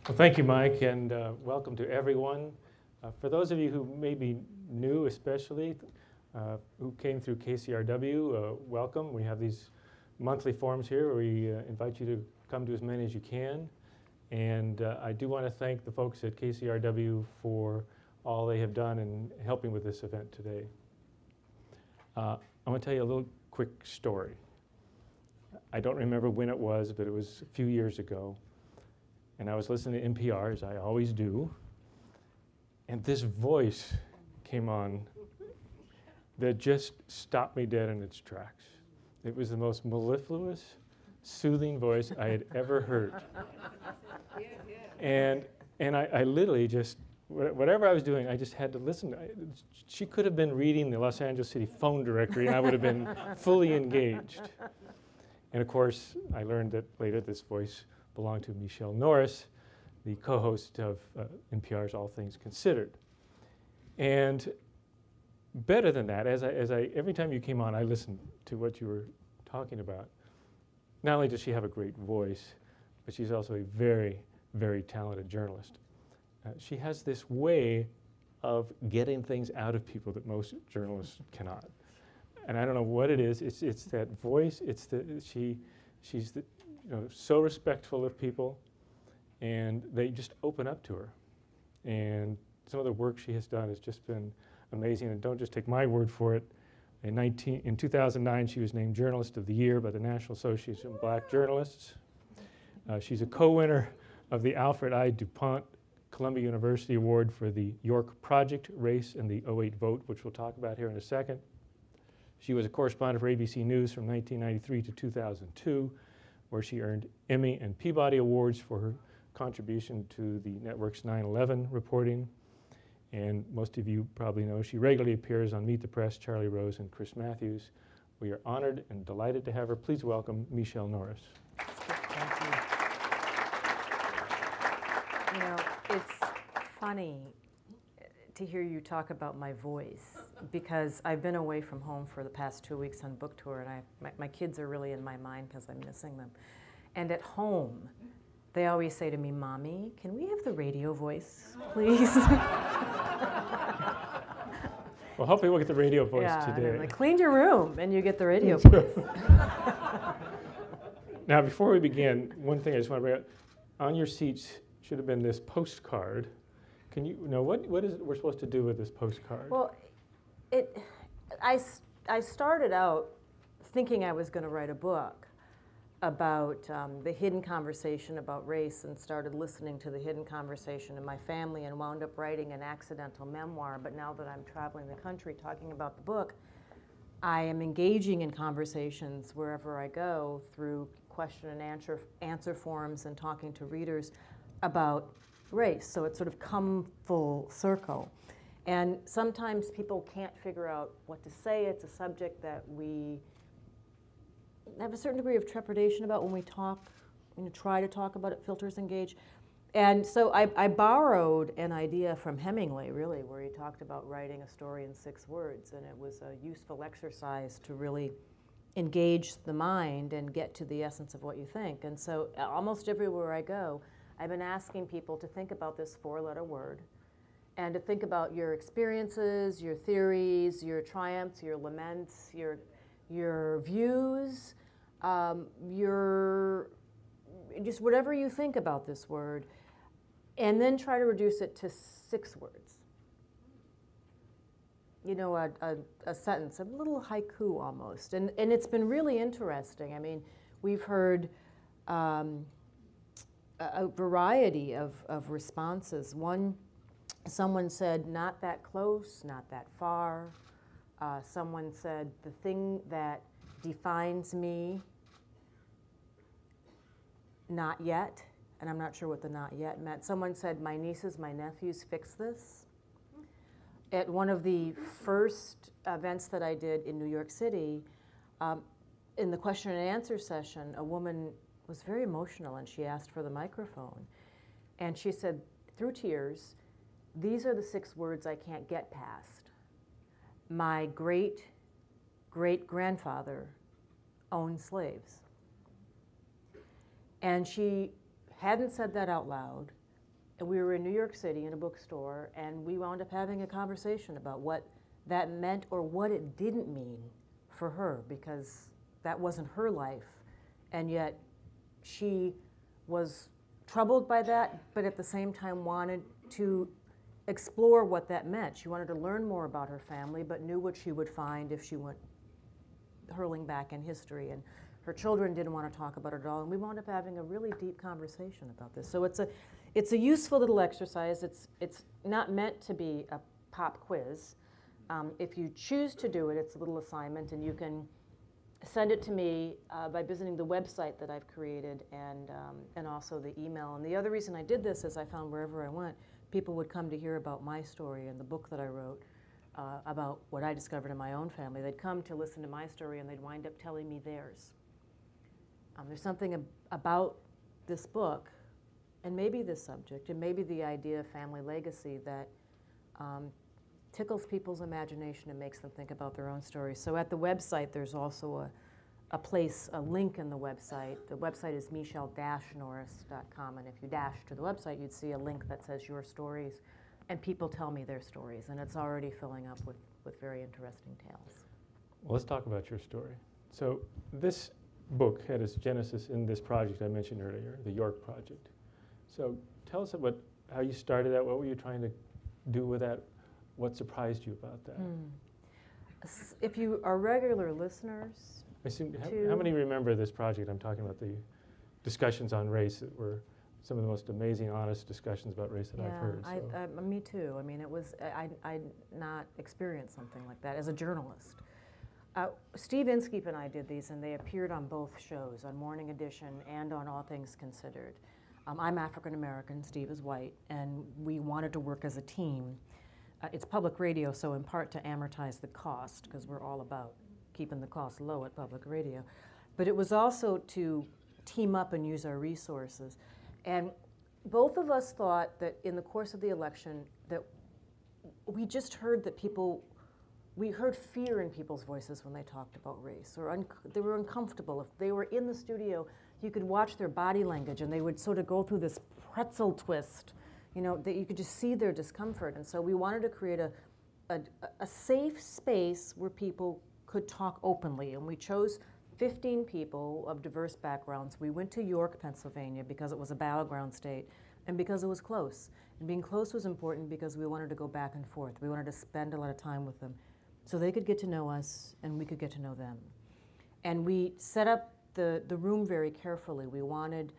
Well, thank you, Mike, and welcome to everyone. For those of you who may be new, especially, who came through KCRW, welcome. We have these monthly forums here where we invite you to come to as many as you can. And I do want to thank the folks at KCRW for all they have done in helping with this event today. I want to tell you a little quick story. I don't remember when it was, but it was a few years ago. And I was listening to NPR, as I always do, and this voice came on that just stopped me dead in its tracks. It was the most mellifluous, soothing voice I had ever heard. And I literally just, whatever I was doing, I just had to listen. She could have been reading the Los Angeles City phone directory, and I would have been fully engaged. And of course, I learned that later this voice belonged to Michele Norris, the co-host of NPR's All Things Considered. And better than that, every time you came on, I listened to what you were talking about. Not only does she have a great voice, but she's also a very, very talented journalist. She has this way of getting things out of people that most journalists cannot. And I don't know what it is. It's that voice. It's she's so respectful of people, and they just open up to her. And some of the work she has done has just been amazing. And don't just take my word for it. In 2009, she was named Journalist of the Year by the National Association of Black Journalists. She's a co-winner of the Alfred I. DuPont Columbia University Award for the York Project Race and the '08 Vote, which we'll talk about here in a second. She was a correspondent for ABC News from 1993 to 2002, where she earned Emmy and Peabody Awards for her contribution to the network's 9/11 reporting. And most of you probably know she regularly appears on Meet the Press, Charlie Rose, and Chris Matthews. We are honored and delighted to have her. Please welcome Michele Norris. Thank you. You know, it's funny to hear you talk about my voice, because I've been away from home for the past 2 weeks on book tour, and my kids are really in my mind because I'm missing them. And at home, they always say to me, "Mommy, can we have the radio voice, please?" Well, hopefully we'll get the radio voice today. Like, clean your room and you get the radio voice. Now, before we begin, one thing I just want to bring up. On your seats should have been this postcard. Can you know what is it we're supposed to do with this postcard? Well, I started out thinking I was going to write a book about the hidden conversation about race, and started listening to the hidden conversation in my family, and wound up writing an accidental memoir. But now that I'm traveling the country talking about the book, I am engaging in conversations wherever I go through question and answer forums and talking to readers about race. So it's sort of come full circle. And sometimes people can't figure out what to say. It's a subject that we have a certain degree of trepidation about when we talk, try to talk about it, filters engage. And so I borrowed an idea from Hemingway, really, where he talked about writing a story in 6 words, and it was a useful exercise to really engage the mind and get to the essence of what you think. And so almost everywhere I go, I've been asking people to think about this 4-letter word, and to think about your experiences, your theories, your triumphs, your laments, your views, your just whatever you think about this word, and then try to reduce it to 6 words. You know, a sentence, a little haiku almost. And it's been really interesting. I mean, we've heard a variety of responses. Someone said, "Not that close, not that far." Someone said, "The thing that defines me, not yet." And I'm not sure what the "not yet" meant. Someone said, "My nieces, my nephews fix this." At one of the first events that I did in New York City, in the question and answer session, a woman was very emotional, and she asked for the microphone. And she said, through tears, "These are the 6 words I can't get past. My great-great-grandfather owned slaves." And she hadn't said that out loud, And we were in New York City in a bookstore, and we wound up having a conversation about what that meant or what it didn't mean for her, because that wasn't her life. And yet she was troubled by that, but at the same time wanted to explore what that meant. She wanted to learn more about her family, but knew what she would find if she went hurling back in history. And her children didn't want to talk about it at all. And we wound up having a really deep conversation about this. So it's a useful little exercise. It's not meant to be a pop quiz. If you choose to do it, it's a little assignment, and you can send it to me by visiting the website that I've created, and also the email. And the other reason I did this is I found wherever I went, people would come to hear about my story and the book that I wrote about what I discovered in my own family. They'd come to listen to my story, and they'd wind up telling me theirs. There's something about this book, and maybe this subject, and maybe the idea of family legacy that tickles people's imagination and makes them think about their own stories. So at the website, there's also a link in the website. The website is michele-norris.com, and if you dash to the website, you'd see a link that says Your Stories, and people tell me their stories, and it's already filling up with very interesting tales. Well, let's talk about your story. So this book had its genesis in this project I mentioned earlier, the York Project. So tell us about how you started that. What were you trying to do with that? What surprised you about that? If you are regular listeners, I assume, how many remember this project? I'm talking about the discussions on race that were some of the most amazing, honest discussions about race that I've heard. So. Me too. I mean, I'd not experienced something like that as a journalist. Steve Inskeep and I did these, and they appeared on both shows, on Morning Edition and on All Things Considered. I'm African American, Steve is white, and we wanted to work as a team. It's public radio, so in part to amortize the cost, because we're all about keeping the cost low at public radio. But it was also to team up and use our resources. And both of us thought that in the course of the election that we just heard that we heard fear in people's voices when they talked about race, or they were uncomfortable. If they were in the studio, you could watch their body language, and they would sort of go through this pretzel twist, that you could just see their discomfort. And so we wanted to create a safe space where people could talk openly. And we chose 15 people of diverse backgrounds. We went to York, Pennsylvania, because it was a battleground state and because it was close. And being close was important because we wanted to go back and forth. We wanted to spend a lot of time with them so they could get to know us and we could get to know them. And we set up the room very carefully. We wanted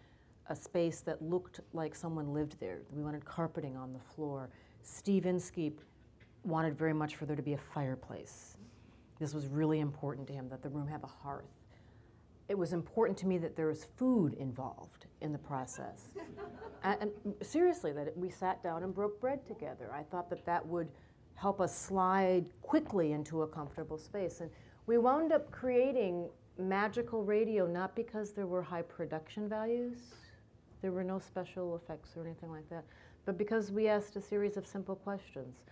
a space that looked like someone lived there. We wanted carpeting on the floor. Steve Inskeep wanted very much for there to be a fireplace. This was really important to him, that the room have a hearth. It was important to me that there was food involved in the process. and seriously, that we sat down and broke bread together. I thought that would help us slide quickly into a comfortable space. And we wound up creating magical radio, not because there were high production values. There were no special effects or anything like that, but because we asked a series of simple questions.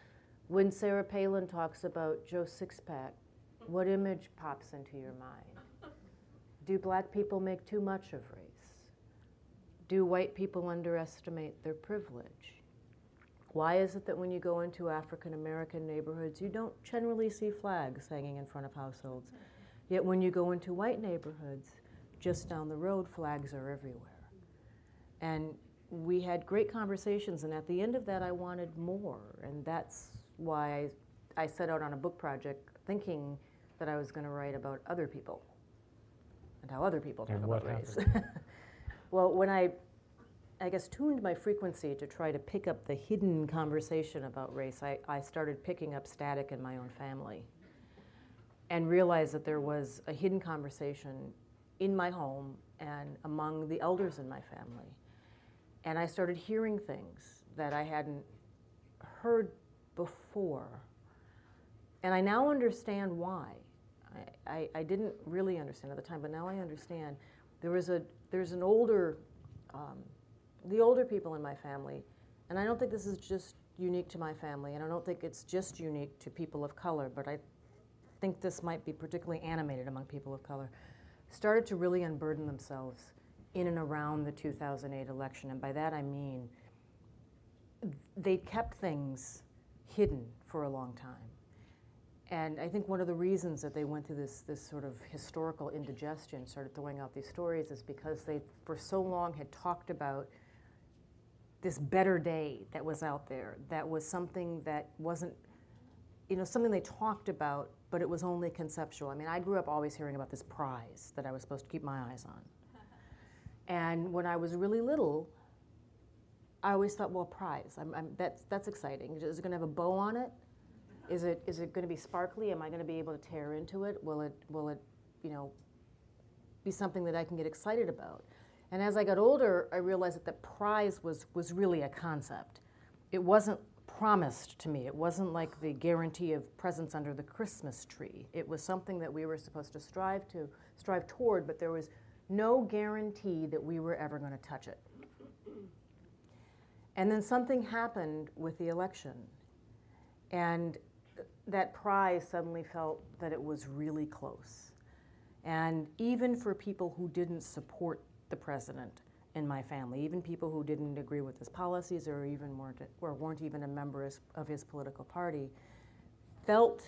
When Sarah Palin talks about Joe Sixpack, what image pops into your mind? Do black people make too much of race? Do white people underestimate their privilege? Why is it that when you go into African American neighborhoods, you don't generally see flags hanging in front of households? Yet when you go into white neighborhoods, just down the road, flags are everywhere. And we had great conversations, and at the end of that, I wanted more. And that's why I set out on a book project thinking that I was going to write about other people and how other people talk about race. Well, when I tuned my frequency to try to pick up the hidden conversation about race, I started picking up static in my own family and realized that there was a hidden conversation in my home and among the elders in my family. And I started hearing things that I hadn't heard before. And I now understand why. I didn't really understand at the time, but now I understand. There's an older, the older people in my family, and I don't think this is just unique to my family, and I don't think it's just unique to people of color, but I think this might be particularly animated among people of color, started to really unburden themselves in and around the 2008 election. And by that I mean they kept things hidden for a long time. And I think one of the reasons that they went through this sort of historical indigestion, started throwing out these stories, is because they, for so long, had talked about this better day that was out there, that was something that wasn't, something they talked about, but it was only conceptual. I mean, I grew up always hearing about this prize that I was supposed to keep my eyes on. And when I was really little, I always thought, well, a prize, that's exciting. Is it going to have a bow on it? Is it going to be sparkly? Am I going to be able to tear into it? Will it be something that I can get excited about? And as I got older, I realized that the prize was really a concept. It wasn't promised to me. It wasn't like the guarantee of presents under the Christmas tree. It was something that we were supposed to strive toward, but there was no guarantee that we were ever going to touch it. And then something happened with the election, and that prize suddenly felt that it was really close. And even for people who didn't support the president in my family, even people who didn't agree with his policies or weren't even a member of his political party, felt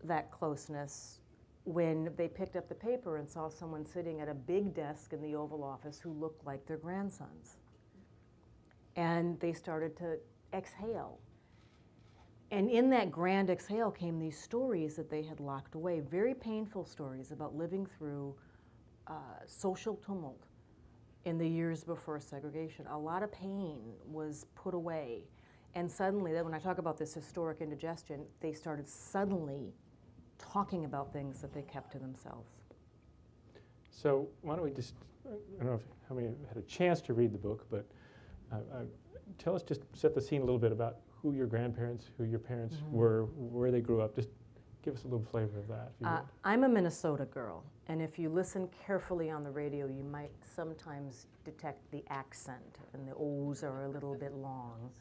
that closeness when they picked up the paper and saw someone sitting at a big desk in the Oval Office who looked like their grandsons. And they started to exhale. And in that grand exhale came these stories that they had locked away, very painful stories about living through social tumult in the years before segregation. A lot of pain was put away. And suddenly, when I talk about this historic indigestion, they started suddenly talking about things that they kept to themselves. So why don't we just, I don't know how many had a chance to read the book, but tell us, just set the scene a little bit about who your grandparents, who your parents were, where they grew up. Just give us a little flavor of that, if you would. I'm a Minnesota girl, and if you listen carefully on the radio, you might sometimes detect the accent, and the O's are a little bit long.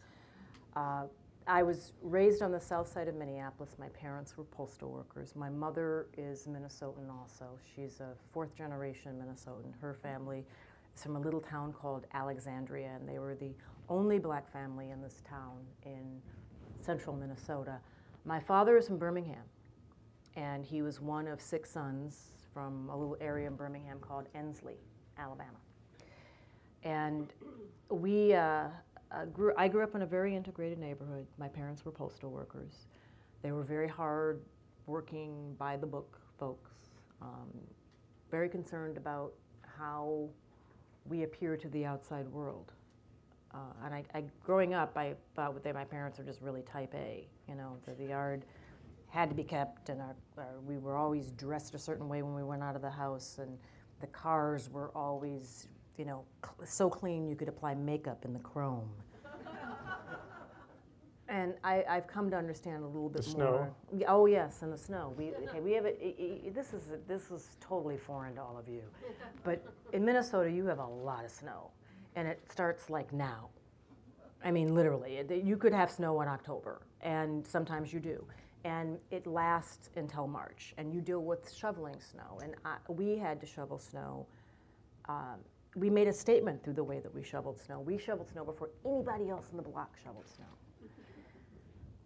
I was raised on the south side of Minneapolis. My parents were postal workers. My mother is Minnesotan also. She's a fourth generation Minnesotan. Her family is from a little town called Alexandria, and they were the only black family in this town in central Minnesota. My father is from Birmingham, and he was one of 6 sons from a little area in Birmingham called Ensley, Alabama. And I grew up in a very integrated neighborhood. My parents were postal workers. They were very hard working, by the book folks, very concerned about how we appear to the outside world. And growing up, I thought that my parents were just really type A. The yard had to be kept, and we were always dressed a certain way when we went out of the house, and the cars were always, so clean you could apply makeup in the chrome. And I've come to understand a little bit more. Snow. Oh yes, in the snow. We have this is totally foreign to all of you, but in Minnesota you have a lot of snow, and it starts like now. I mean, literally, you could have snow in October, and sometimes you do, and it lasts until March, and you deal with shoveling snow. And we had to shovel snow. We made a statement through the way that we shoveled snow. We shoveled snow before anybody else in the block shoveled snow,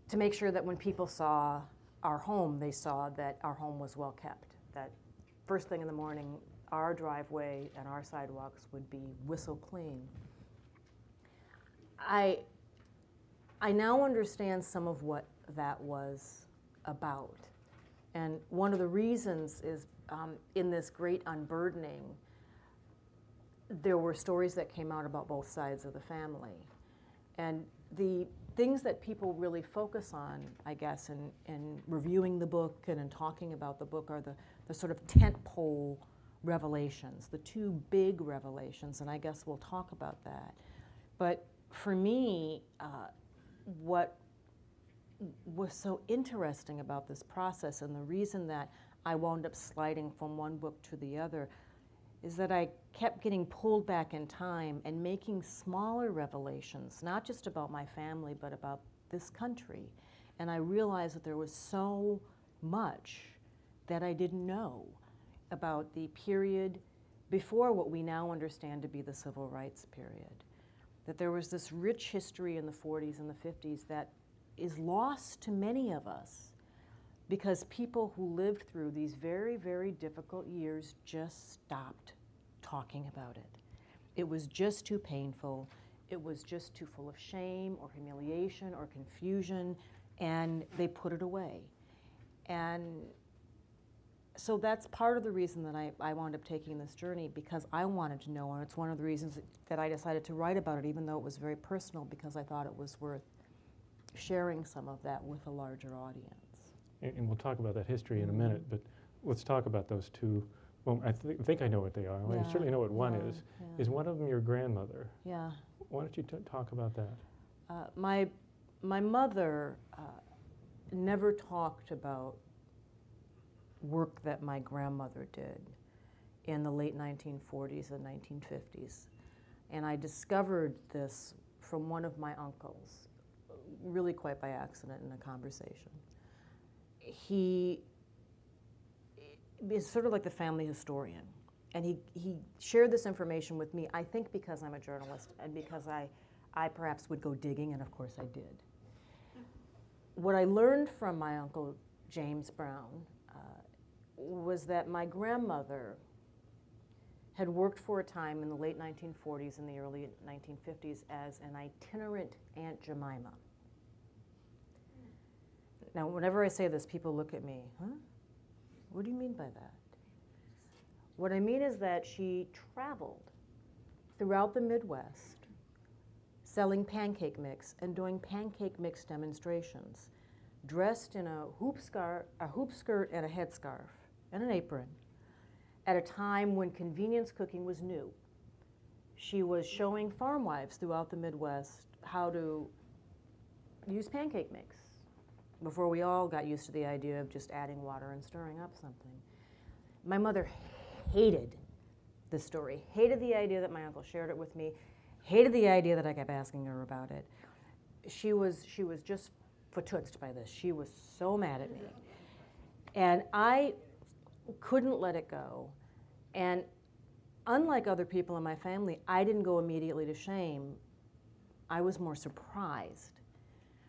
to make sure that when people saw our home, they saw that our home was well kept, that first thing in the morning, our driveway and our sidewalks would be whistle clean. I now understand some of what that was about. And one of the reasons is in this great unburdening, there were stories that came out about both sides of the family. And the things that people really focus on, I guess, in reviewing the book and in talking about the book are the sort of tentpole revelations, the 2 big revelations, and I guess we'll talk about that. But for me, what was so interesting about this process, and the reason that I wound up sliding from one book to the other, is that I kept getting pulled back in time and making smaller revelations, not just about my family, but about this country. And I realized that there was so much that I didn't know about the period before what we now understand to be the civil rights period. that there was this rich history in the 40s and the 50s that is lost to many of us because people who lived through these very, very difficult years just stopped talking about it. It was just too painful. It was just too full of shame or humiliation or confusion, and they put it away. And so that's part of the reason that I wound up taking this journey, because I wanted to know, and it's one of the reasons that I decided to write about it, even though it was very personal, because I thought it was worth sharing some of that with a larger audience. And we'll talk about that history in a minute, but let's talk about those two. Well, I think I know what they are. I certainly know what one is. Yeah. Is one of them your grandmother? Yeah. Why don't you talk about that? My mother never talked about work that my grandmother did in the late 1940s and 1950s. And I discovered this from one of my uncles, really quite by accident in a conversation. He is sort of like the family historian. And he shared this information with me, I think because I'm a journalist and because I perhaps would go digging, and of course I did. What I learned from my uncle, James Brown, was that my grandmother had worked for a time in the late 1940s and the early 1950s as an itinerant Aunt Jemima. Now, whenever I say this, people look at me, huh? What do you mean by that? What I mean is that she traveled throughout the Midwest selling pancake mix and doing pancake mix demonstrations, dressed in a hoop skirt and a headscarf and an apron at a time when convenience cooking was new. She was showing farm wives throughout the Midwest how to use pancake mix before we all got used to the idea of just adding water and stirring up something. My mother hated the story, hated the idea that my uncle shared it with me, hated the idea that I kept asking her about it. She was just fatoutsed by this. She was so mad at me. And I couldn't let it go. And unlike other people in my family, I didn't go immediately to shame. I was more surprised.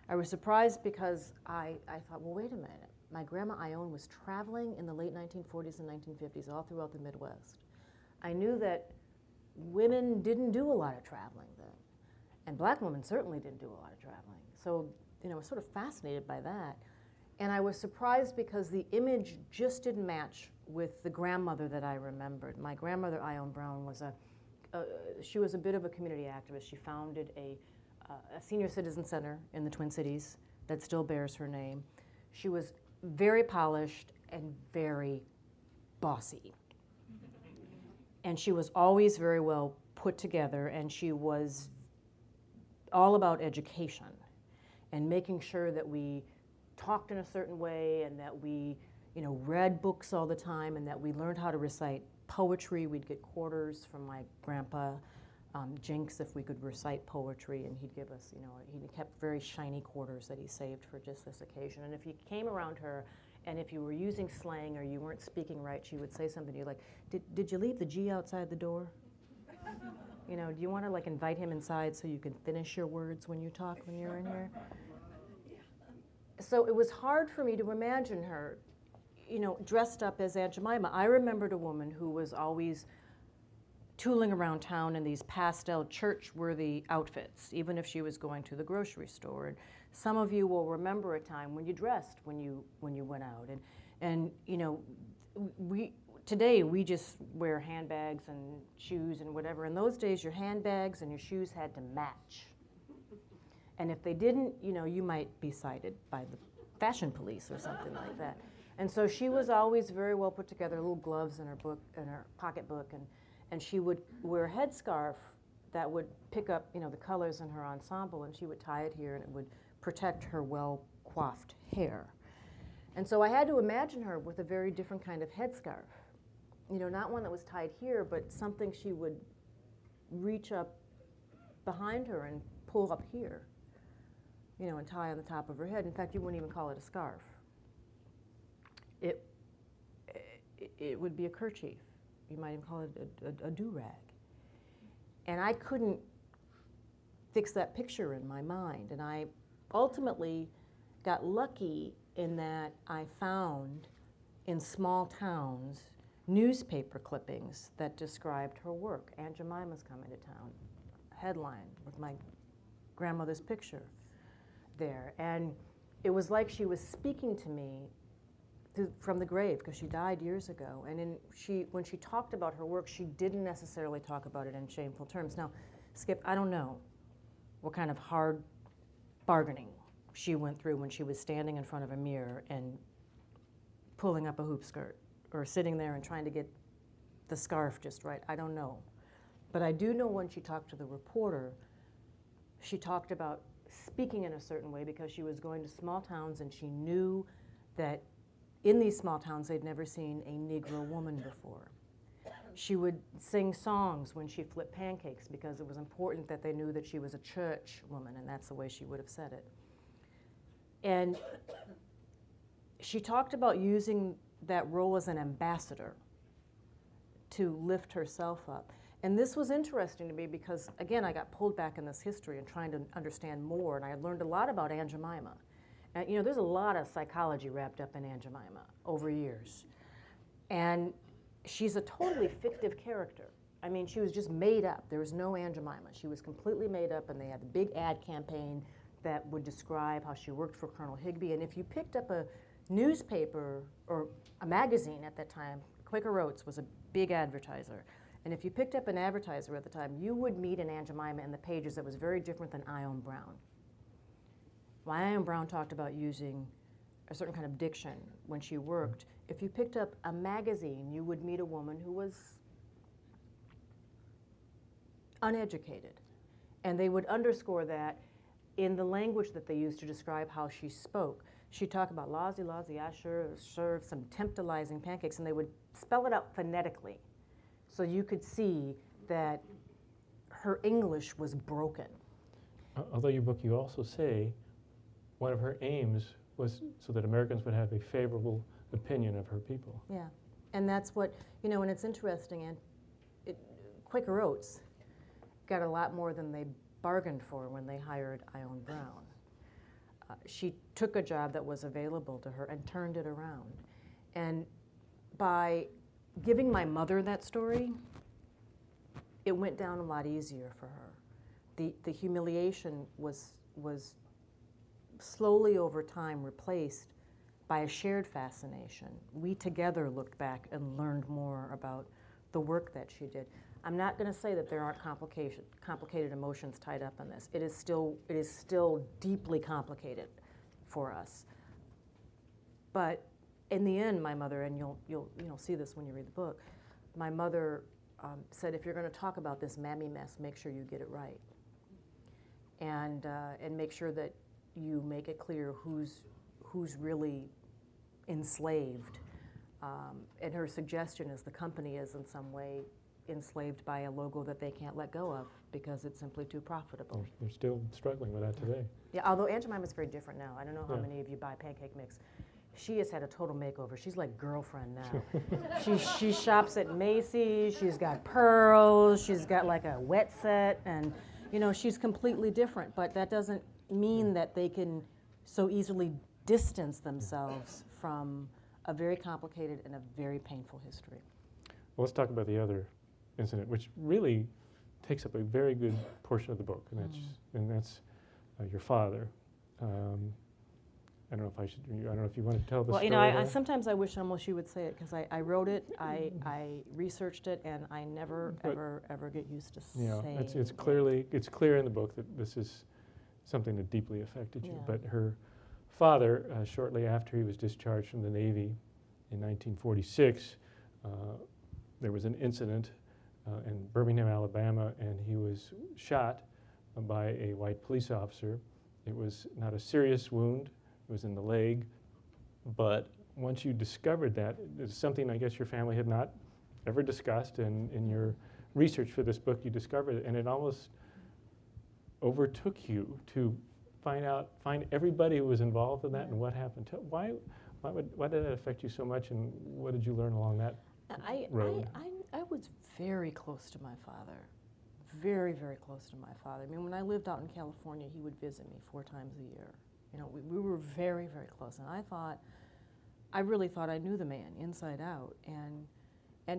I was surprised because I thought, well, wait a minute. My grandma Ione was traveling in the late 1940s and 1950s all throughout the Midwest. I knew that women didn't do a lot of traveling then. And black women certainly didn't do a lot of traveling. So, I was sort of fascinated by that. And I was surprised because the image just didn't match with the grandmother that I remembered. My grandmother, Ione Brown, she was a bit of a community activist. She founded a senior citizen center in the Twin Cities that still bears her name. She was very polished and very bossy. And she was always very well put together, and she was all about education and making sure that we talked in a certain way and that we read books all the time and that we learned how to recite poetry. We'd get quarters from my grandpa, Jinx, if we could recite poetry, and he'd give us, he kept very shiny quarters that he saved for just this occasion. And if you came around her and if you were using slang or you weren't speaking right, she would say something to you like, did you leave the G outside the door? Do you want to invite him inside so you can finish your words when you talk when you're in here? So it was hard for me to imagine her, dressed up as Aunt Jemima. I remembered a woman who was always tooling around town in these pastel church-worthy outfits, even if she was going to the grocery store. And some of you will remember a time when you dressed when you went out. And today we just wear handbags and shoes and whatever. In those days, your handbags and your shoes had to match. And if they didn't, you might be cited by the fashion police or something like that. And so she was always very well put together, little gloves in her pocketbook, and she would wear a headscarf that would pick up, the colors in her ensemble, and she would tie it here, and it would protect her well-coiffed hair. And so I had to imagine her with a very different kind of headscarf. Not one that was tied here, but something she would reach up behind her and pull up here, and tie on the top of her head. In fact, you wouldn't even call it a scarf. It would be a kerchief. You might even call it a do-rag. And I couldn't fix that picture in my mind. And I ultimately got lucky in that I found in small towns newspaper clippings that described her work. Aunt Jemima's coming to town, headline with my grandmother's picture there. And it was like she was speaking to me from the grave, because she died years ago. And when she talked about her work, she didn't necessarily talk about it in shameful terms. Now, Skip, I don't know what kind of hard bargaining she went through when she was standing in front of a mirror and pulling up a hoop skirt, or sitting there and trying to get the scarf just right. I don't know. But I do know when she talked to the reporter, she talked about speaking in a certain way because she was going to small towns and she knew that in these small towns they'd never seen a Negro woman before. She would sing songs when she flipped pancakes because it was important that they knew that she was a church woman, and that's the way she would have said it. And she talked about using that role as an ambassador to lift herself up. And this was interesting to me because, again, I got pulled back in this history and trying to understand more, and I learned a lot about Aunt Jemima. And, you know, there's a lot of psychology wrapped up in Aunt Jemima over years. And she's a totally fictive character. I mean, she was just made up. There was no Aunt Jemima. She was completely made up, and they had the big ad campaign that would describe how she worked for Colonel Higbee. And if you picked up a newspaper or a magazine at that time, Quaker Oats was a big advertiser. And if you picked up an advertiser at the time, you would meet an Aunt Jemima in the pages that was very different than Ione Brown. Well, Ione Brown talked about using a certain kind of diction when she worked. If you picked up a magazine, you would meet a woman who was uneducated. And they would underscore that in the language that they used to describe how she spoke. She'd talk about "Lawsy, lawsy, I sure served some temptilizing pancakes," and they would spell it out phonetically. So you could see that her English was broken. Although your book, you also say one of her aims was so that Americans would have a favorable opinion of her people. Yeah, and that's what, you know, and it's interesting, and Quaker Oats got a lot more than they bargained for when they hired Ione Brown. She took a job that was available to her and turned it around. And by giving my mother that story, it went down a lot easier for her. The humiliation was slowly over time replaced by a shared fascination. We together looked back and learned more about the work that she did. I'm not going to say that there aren't complicated emotions tied up in this. It is still deeply complicated for us. But in the end, my mother, and you'll see this when you read the book, my mother said, if you're going to talk about this mammy mess, make sure you get it right, and make sure that you make it clear who's really enslaved. And her suggestion is the company is in some way enslaved by a logo that they can't let go of because it's simply too profitable. They're still struggling with that today. Yeah, although Aunt Jemima's very different now. I don't know how many of you buy pancake mix. She has had a total makeover. She's like girlfriend now. she shops at Macy's. She's got pearls. She's got like a wet set, and you know, she's completely different. But that doesn't mean that they can so easily distance themselves from a very complicated and a very painful history. Well, let's talk about the other incident, which really takes up a very good portion of the book, and that's your father. I don't know if I should. I don't know if you want to tell the story. Well, you know, sometimes I wish almost you would say it because I wrote it, I researched it, and I never ever get used to saying it. It's clear in the book that this is something that deeply affected you. Yeah. But her father, shortly after he was discharged from the Navy in 1946, there was an incident in Birmingham, Alabama, and he was shot by a white police officer. It was not a serious wound. It was in the leg. But once you discovered that, it's something I guess your family had not ever discussed, and in your research for this book you discovered it, and it almost overtook you to find everybody who was involved in that and what happened. Why did that affect you so much, and what did you learn along that road? I was very close to my father, very, very close to my father. I mean, when I lived out in California, he would visit me 4 times a year. You know, we were very, very close. And I really thought I knew the man inside out, and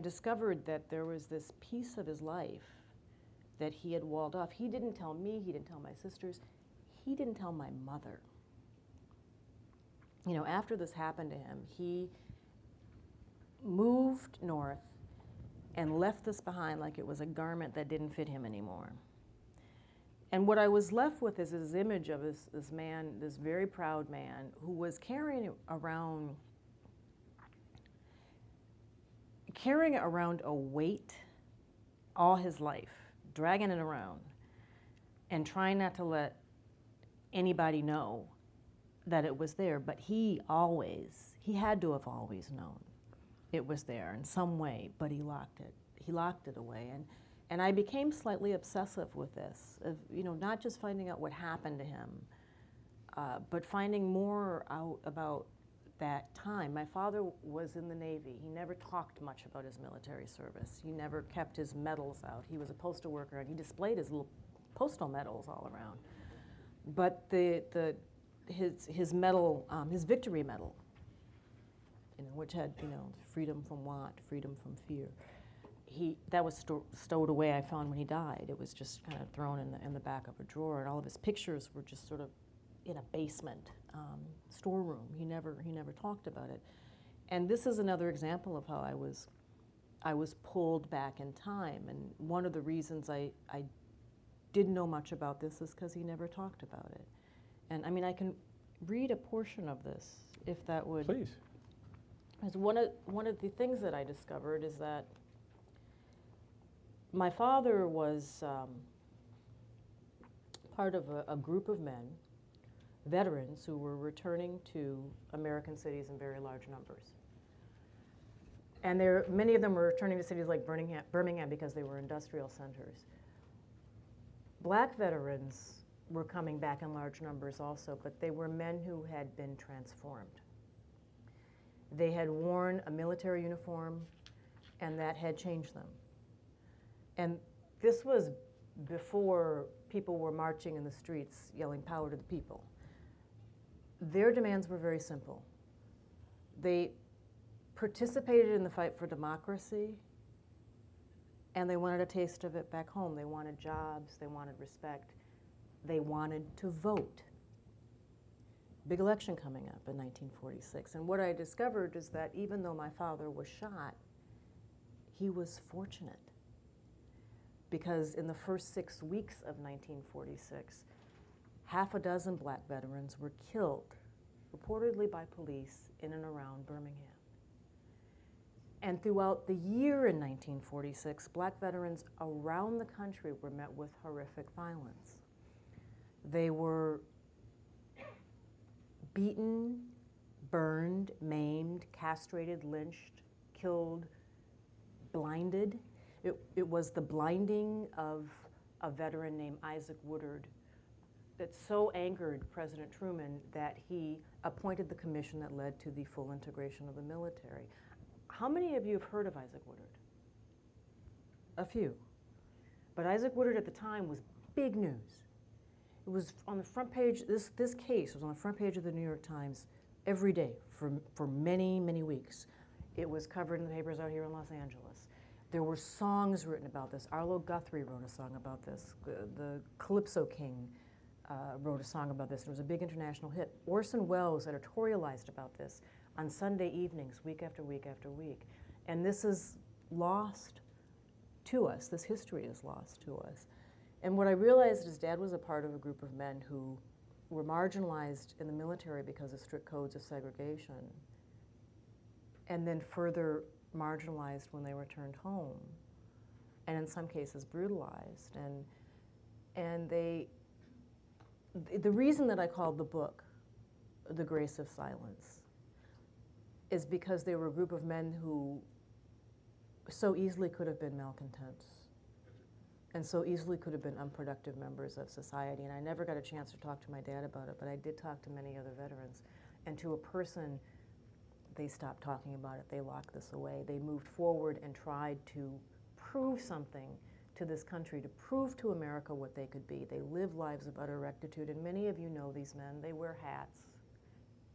discovered that there was this piece of his life that he had walled off. He didn't tell me, he didn't tell my sisters, he didn't tell my mother. You know, after this happened to him, he moved north and left this behind like it was a garment that didn't fit him anymore. And what I was left with is this image of this man, this very proud man, who was carrying around a weight all his life, dragging it around, and trying not to let anybody know that it was there. But he had to have always known it was there in some way, but he locked it away. And I became slightly obsessive with this, of, you know, not just finding out what happened to him, but finding more out about that time. My father was in the Navy. He never talked much about his military service. He never kept his medals out. He was a postal worker, and he displayed his little postal medals all around. But his medal, his victory medal, you know, which had, you know, freedom from want, freedom from fear, that was stowed away, I found, when he died. It was just kind of thrown in the back of a drawer, and all of his pictures were just sort of in a basement storeroom. He never talked about it. And this is another example of how I was pulled back in time. And one of the reasons I didn't know much about this is because he never talked about it. And I mean, I can read a portion of this, if that would. Please. Because one of the things that I discovered is that my father was part of a group of men, veterans, who were returning to American cities in very large numbers. And many of them were returning to cities like Birmingham because they were industrial centers. Black veterans were coming back in large numbers also, but they were men who had been transformed. They had worn a military uniform, and that had changed them. And this was before people were marching in the streets yelling power to the people. Their demands were very simple. They participated in the fight for democracy, and they wanted a taste of it back home. They wanted jobs, they wanted respect, they wanted to vote. Big election coming up in 1946. And what I discovered is that even though my father was shot, he was fortunate. Because in the first 6 weeks of 1946, half a dozen black veterans were killed, reportedly by police, in and around Birmingham. And throughout the year in 1946, black veterans around the country were met with horrific violence. They were beaten, burned, maimed, castrated, lynched, killed, blinded. It was the blinding of a veteran named Isaac Woodard that so angered President Truman that he appointed the commission that led to the full integration of the military. How many of you have heard of Isaac Woodard? A few. But Isaac Woodard at the time was big news. It was on the front page, this case was on the front page of the New York Times every day for many, many weeks. It was covered in the papers out here in Los Angeles. There were songs written about this. Arlo Guthrie wrote a song about this. The Calypso King wrote a song about this. It was a big international hit. Orson Welles editorialized about this on Sunday evenings, week after week after week. And this is lost to us. This history is lost to us. And what I realized is Dad was a part of a group of men who were marginalized in the military because of strict codes of segregation, and then further marginalized when they returned home, and in some cases brutalized. And the reason that I called the book The Grace of Silence is because they were a group of men who so easily could have been malcontents and so easily could have been unproductive members of society. And I never got a chance to talk to my dad about it, but I did talk to many other veterans. And to a person, they stopped talking about it. They locked this away. They moved forward and tried to prove something to this country to prove to America what they could be. They live lives of utter rectitude, and many of you know these men. They wear hats,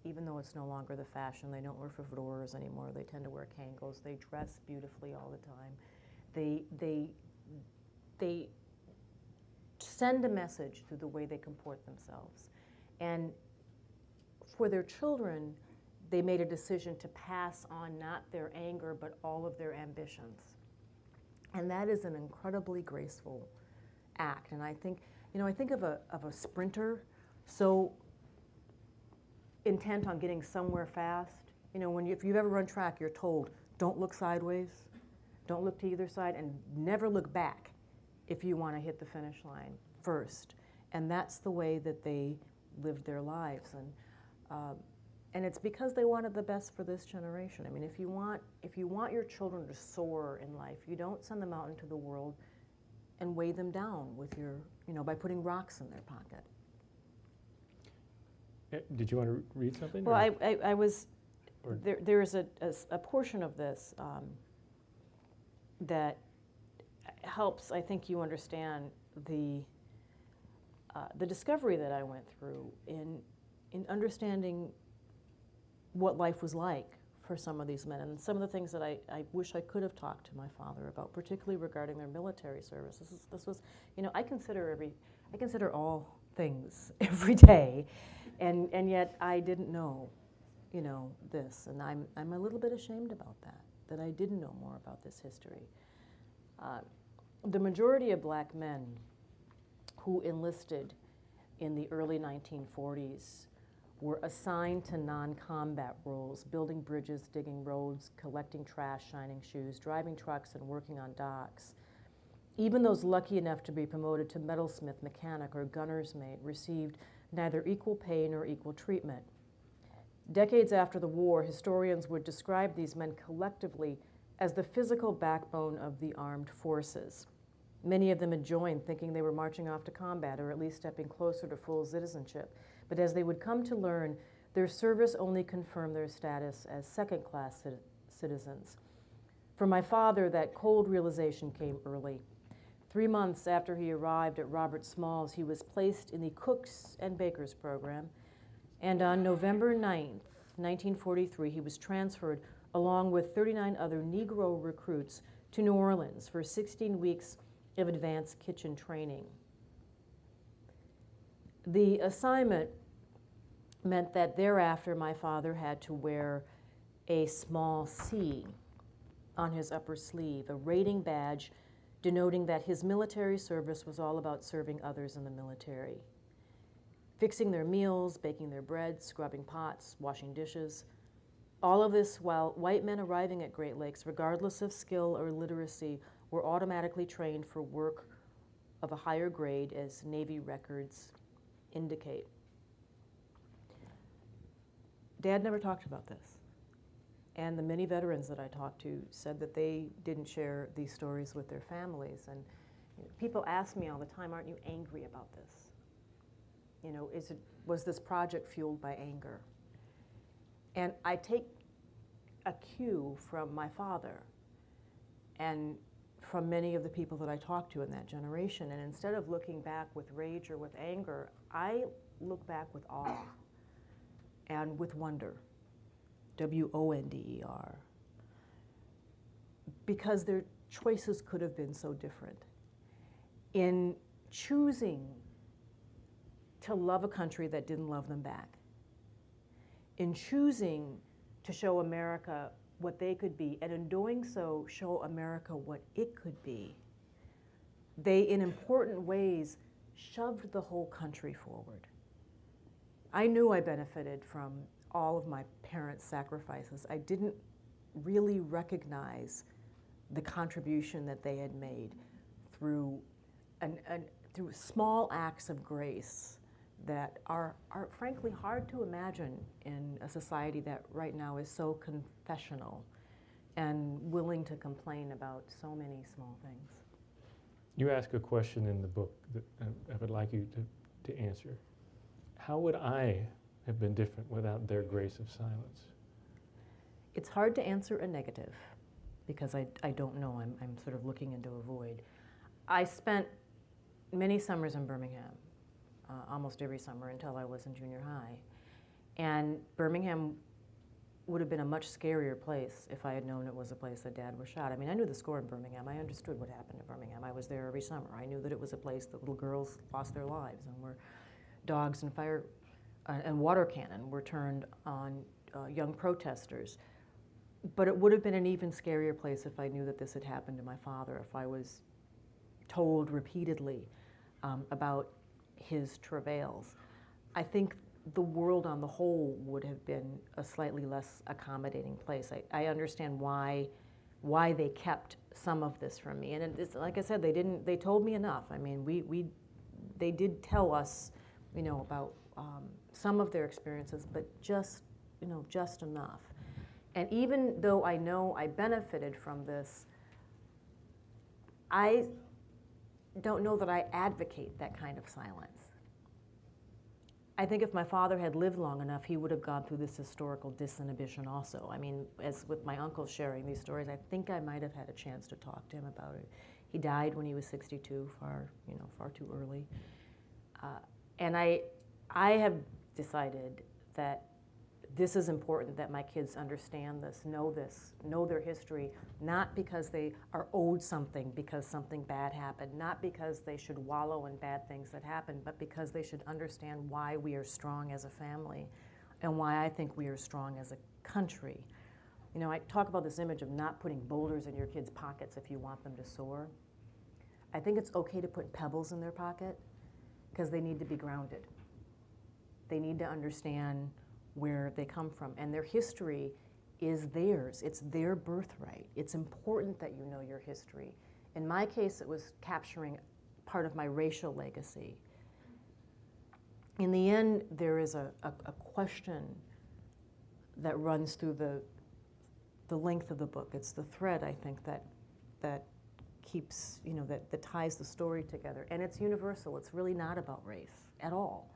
even though it's no longer the fashion. They don't wear fedoras anymore. They tend to wear Kangol. They dress beautifully all the time. They send a message through the way they comport themselves. And for their children, they made a decision to pass on not their anger, but all of their ambitions. And that is an incredibly graceful act. And I think, I think of a sprinter so intent on getting somewhere fast. If you've ever run track, you're told, don't look sideways, don't look to either side, and never look back if you want to hit the finish line first. And that's the way that they lived their lives. And it's because they wanted the best for this generation. I mean, if you want your children to soar in life, you don't send them out into the world and weigh them down with by putting rocks in their pocket. Did you want to read something? Well, I was, there is a portion of this that helps, I think, you understand the discovery that I went through in understanding what life was like for some of these men, and some of the things that I wish I could have talked to my father about, particularly regarding their military service. This was, I consider all things every day, and yet I didn't know, this, and I'm a little bit ashamed about that I didn't know more about this history. The majority of black men who enlisted in the early 1940s were assigned to non-combat roles, building bridges, digging roads, collecting trash, shining shoes, driving trucks, and working on docks. Even those lucky enough to be promoted to metalsmith, mechanic, or gunner's mate received neither equal pay nor equal treatment. Decades after the war, historians would describe these men collectively as the physical backbone of the armed forces. Many of them had joined thinking they were marching off to combat, or at least stepping closer to full citizenship. But as they would come to learn, their service only confirmed their status as second-class citizens. For my father, that cold realization came early. 3 months after he arrived at Robert Small's, he was placed in the Cooks and Bakers program, and on November 9th, 1943, he was transferred along with 39 other Negro recruits to New Orleans for 16 weeks of advanced kitchen training. The assignment meant that thereafter my father had to wear a small C on his upper sleeve, a rating badge denoting that his military service was all about serving others in the military. Fixing their meals, baking their bread, scrubbing pots, washing dishes. All of this while white men arriving at Great Lakes, regardless of skill or literacy, were automatically trained for work of a higher grade, as Navy records indicate. Dad never talked about this. And the many veterans that I talked to said that they didn't share these stories with their families. And people ask me all the time, aren't you angry about this? Was this project fueled by anger? And I take a cue from my father and from many of the people that I talked to in that generation. And instead of looking back with rage or with anger, I look back with awe and with wonder, W-O-N-D-E-R, because their choices could have been so different. In choosing to love a country that didn't love them back, in choosing to show America what they could be, and in doing so, show America what it could be, they, in important ways, shoved the whole country forward. I knew I benefited from all of my parents' sacrifices. I didn't really recognize the contribution that they had made through through small acts of grace that are frankly hard to imagine in a society that right now is so confessional and willing to complain about so many small things. You ask a question in the book that I would like you to answer. How would I have been different without their grace of silence? It's hard to answer a negative because I don't know. I'm sort of looking into a void. I spent many summers in Birmingham, almost every summer until I was in junior high. And Birmingham would have been a much scarier place if I had known it was a place that Dad was shot. I mean, I knew the score in Birmingham. I understood what happened in Birmingham. I was there every summer. I knew that it was a place that little girls lost their lives and where dogs and fire and water cannon were turned on young protesters. But it would have been an even scarier place if I knew that this had happened to my father, if I was told repeatedly about his travails. I think the world on the whole would have been a slightly less accommodating place. I understand why they kept some of this from me. And it's, like I said, they told me enough. I mean, they did tell us, about some of their experiences, but just enough. And even though I know I benefited from this, I don't know that I advocate that kind of silence. I think if my father had lived long enough, he would have gone through this historical disinhibition also. I mean, as with my uncle sharing these stories, I think I might have had a chance to talk to him about it. He died when he was 62, far too early. And I have decided that this is important, that my kids understand this, know their history, not because they are owed something because something bad happened, not because they should wallow in bad things that happened, but because they should understand why we are strong as a family and why I think we are strong as a country. I talk about this image of not putting boulders in your kids' pockets if you want them to soar. I think it's okay to put pebbles in their pocket because they need to be grounded. They need to understand where they come from, and their history is theirs. It's their birthright. It's important that you know your history. In my case, it was capturing part of my racial legacy. In the end, there is a question that runs through the length of the book. It's the thread, I think, that keeps, that ties the story together. And it's universal. It's really not about race at all.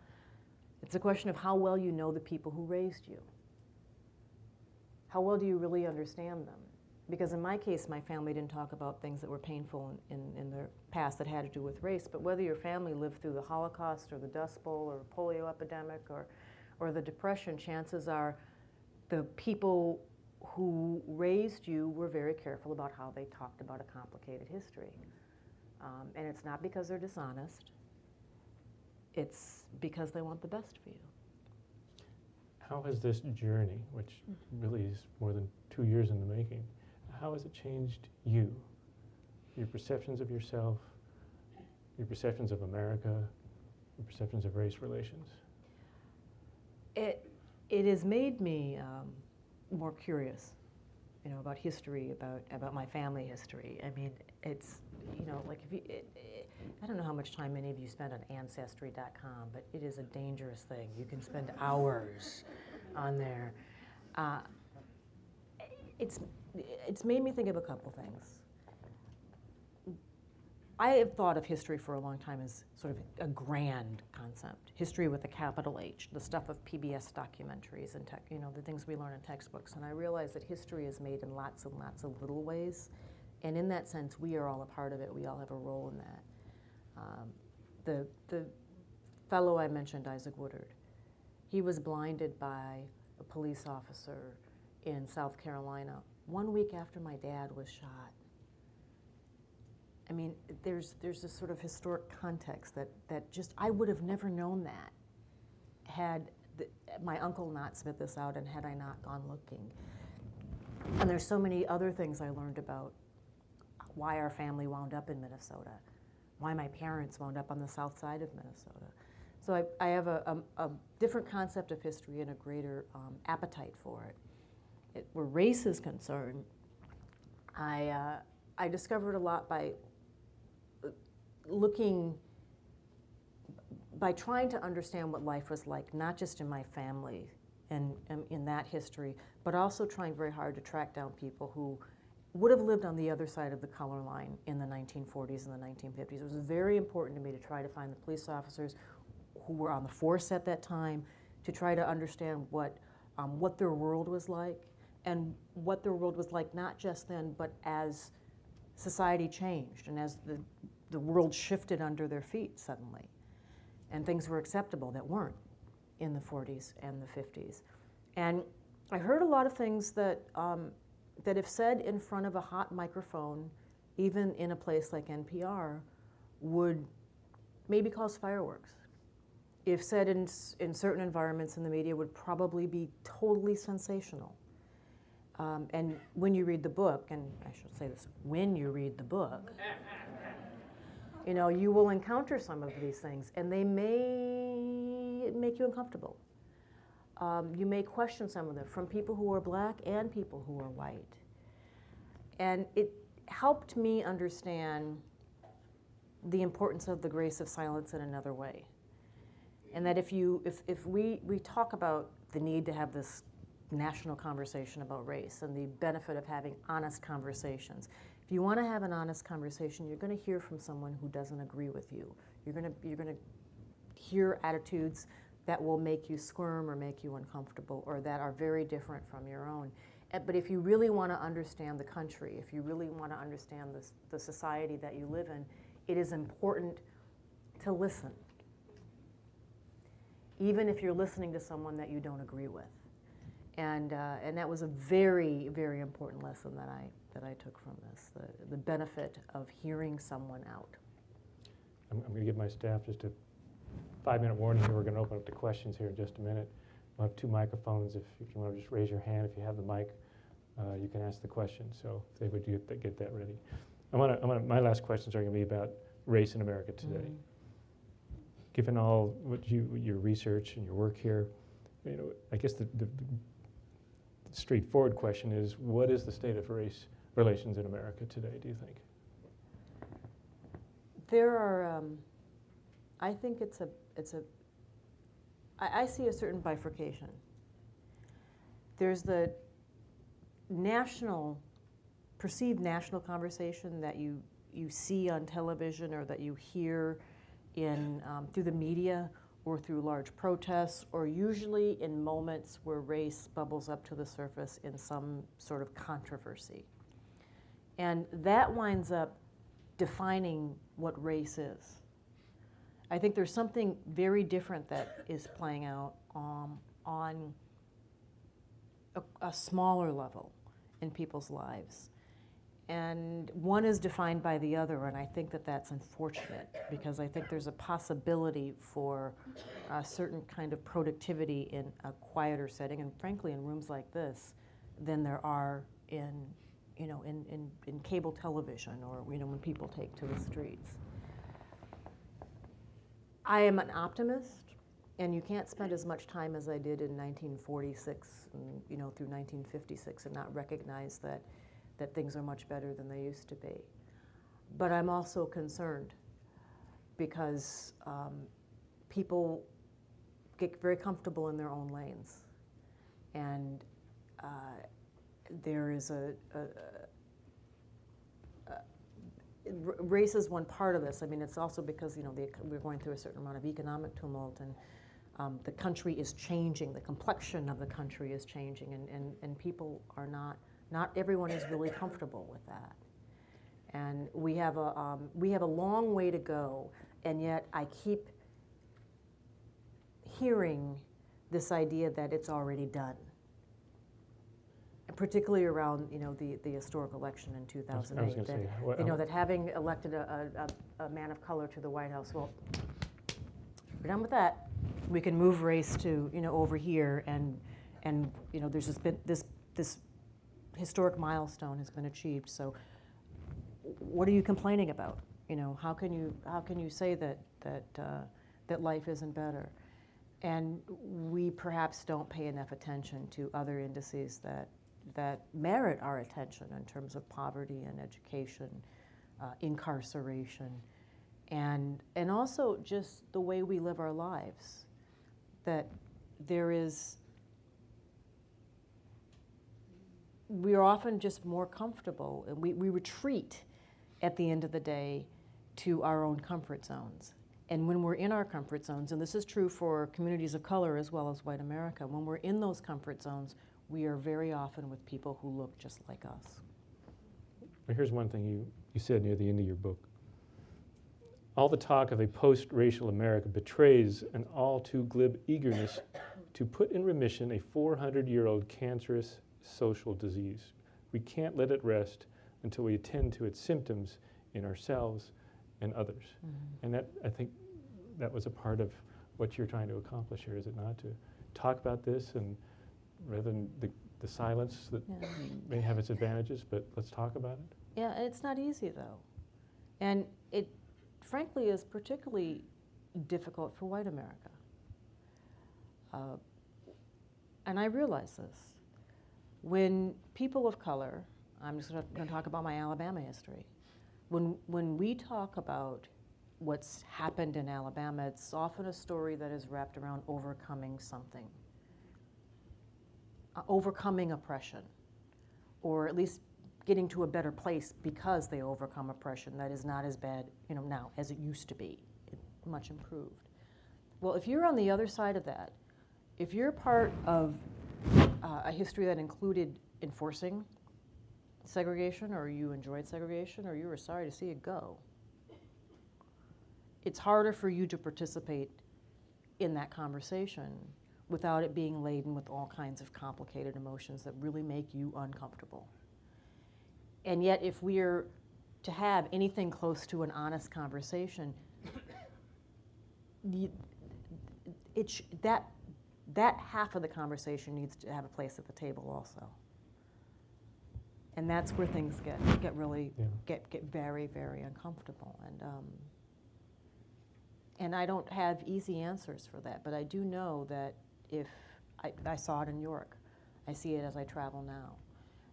It's a question of how well you know the people who raised you. How well do you really understand them? Because in my case, my family didn't talk about things that were painful in their past that had to do with race, but whether your family lived through the Holocaust or the Dust Bowl or polio epidemic or the Depression, chances are the people who raised you were very careful about how they talked about a complicated history. And it's not because they're dishonest. It's because they want the best for you. How has this journey, which really is more than 2 years in the making, how has it changed you? Your perceptions of yourself, your perceptions of America, your perceptions of race relations? It has made me more curious, about history, about my family history. I mean, it's, like if you, I don't know how much time many of you spend on Ancestry.com, but it is a dangerous thing. You can spend hours on there. It's made me think of a couple things. I have thought of history for a long time as sort of a grand concept. History with a capital H, the stuff of PBS documentaries and the things we learn in textbooks. And I realize that history is made in lots and lots of little ways. And in that sense, we are all a part of it. We all have a role in that. The fellow I mentioned, Isaac Woodard, he was blinded by a police officer in South Carolina 1 week after my dad was shot. I mean, there's this sort of historic context that just, I would have never known that had my uncle not spit this out and had I not gone looking. And there's so many other things I learned about why our family wound up in Minnesota, why my parents wound up on the south side of Minnesota. So I have a different concept of history and a greater appetite for it. Where race is concerned, I discovered a lot by trying to understand what life was like, not just in my family and in that history, but also trying very hard to track down people who would have lived on the other side of the color line in the 1940s and the 1950s. It was very important to me to try to find the police officers who were on the force at that time, to try to understand what their world was like, and what their world was like not just then, but as society changed and as the the world shifted under their feet suddenly, and things were acceptable that weren't in the 40s and the 50s. And I heard a lot of things that, that if said in front of a hot microphone, even in a place like NPR, would maybe cause fireworks. If said in certain environments in the media, would probably be totally sensational. And when you read the book, and I should say this, when you read the book, you know, you will encounter some of these things, and they may make you uncomfortable. You may question some of them from people who are black and people who are white. And it helped me understand the importance of the grace of silence in another way. And that if we talk about the need to have this national conversation about race and the benefit of having honest conversations, if you want to have an honest conversation, you're going to hear from someone who doesn't agree with you. You're going to hear attitudes that will make you squirm or make you uncomfortable, or that are very different from your own. But if you really want to understand the country, if you really want to understand the society that you live in, it is important to listen, even if you're listening to someone that you don't agree with. And that was a very, very important lesson that I took from this, the benefit of hearing someone out. I'm going to give my staff just a 5-minute warning here. We're going to open up to questions here in just a minute. We'll have 2 microphones. If you want to just raise your hand, if you have the mic, you can ask the question. So if they would get that ready. My last questions are going to be about race in America today. Mm-hmm. Given all your research and your work here, you know, I guess the straightforward question is, what is the state of race relations in America today, do you think? There are, I think I see a certain bifurcation. There's the perceived national conversation that you see on television or that you hear through the media or through large protests, or usually in moments where race bubbles up to the surface in some sort of controversy. And that winds up defining what race is. I think there's something very different that is playing out on a smaller level in people's lives. And one is defined by the other, and I think that that's unfortunate, because I think there's a possibility for a certain kind of productivity in a quieter setting, and frankly in rooms like this, than there are in cable television, or when people take to the streets. I am an optimist, and you can't spend as much time as I did in 1946 and through 1956 and not recognize that things are much better than they used to be. But I'm also concerned because people get very comfortable in their own lanes, and there is race is one part of this. I mean, it's also because we're going through a certain amount of economic tumult, and the country is changing. The complexion of the country is changing, and people are not everyone is really comfortable with that. And we have a long way to go, and yet I keep hearing this idea that it's already done. Particularly around the historic election in 2008, that having elected a man of color to the White House, well, we're done with that. We can move race to over here, and there's just been this historic milestone has been achieved. So what are you complaining about? How can you say that life isn't better? And we perhaps don't pay enough attention to other indices that merit our attention in terms of poverty and education, incarceration, and also just the way we live our lives. That we are often just more comfortable, and we retreat at the end of the day to our own comfort zones. And when we're in our comfort zones, and this is true for communities of color as well as white America, when we're in those comfort zones, we are very often with people who look just like us. Here's one thing you said near the end of your book. All the talk of a post-racial America betrays an all too glib eagerness to put in remission a 400-year-old cancerous social disease. We can't let it rest until we attend to its symptoms in ourselves and others. And that, I think, that was a part of what you're trying to accomplish here, is it not? To talk about this, and rather than the silence that may have its advantages, but let's talk about it. Yeah, it's not easy though. And it frankly is particularly difficult for white America. And I realize this. When people of color, I'm just going to talk about my Alabama history. When we talk about what's happened in Alabama, it's often a story that is wrapped around overcoming something. Overcoming oppression, or at least getting to a better place because they overcome oppression that is not as bad, now as it used to be. It's much improved. Well, if you're on the other side of that, if you're part of a history that included enforcing segregation, or you enjoyed segregation, or you were sorry to see it go, it's harder for you to participate in that conversation without it being laden with all kinds of complicated emotions that really make you uncomfortable. And yet, if we're to have anything close to an honest conversation, that half of the conversation needs to have a place at the table also. And that's where things get really get very, very uncomfortable. And I don't have easy answers for that, but I do know that if I saw it in York, I see it as I travel now,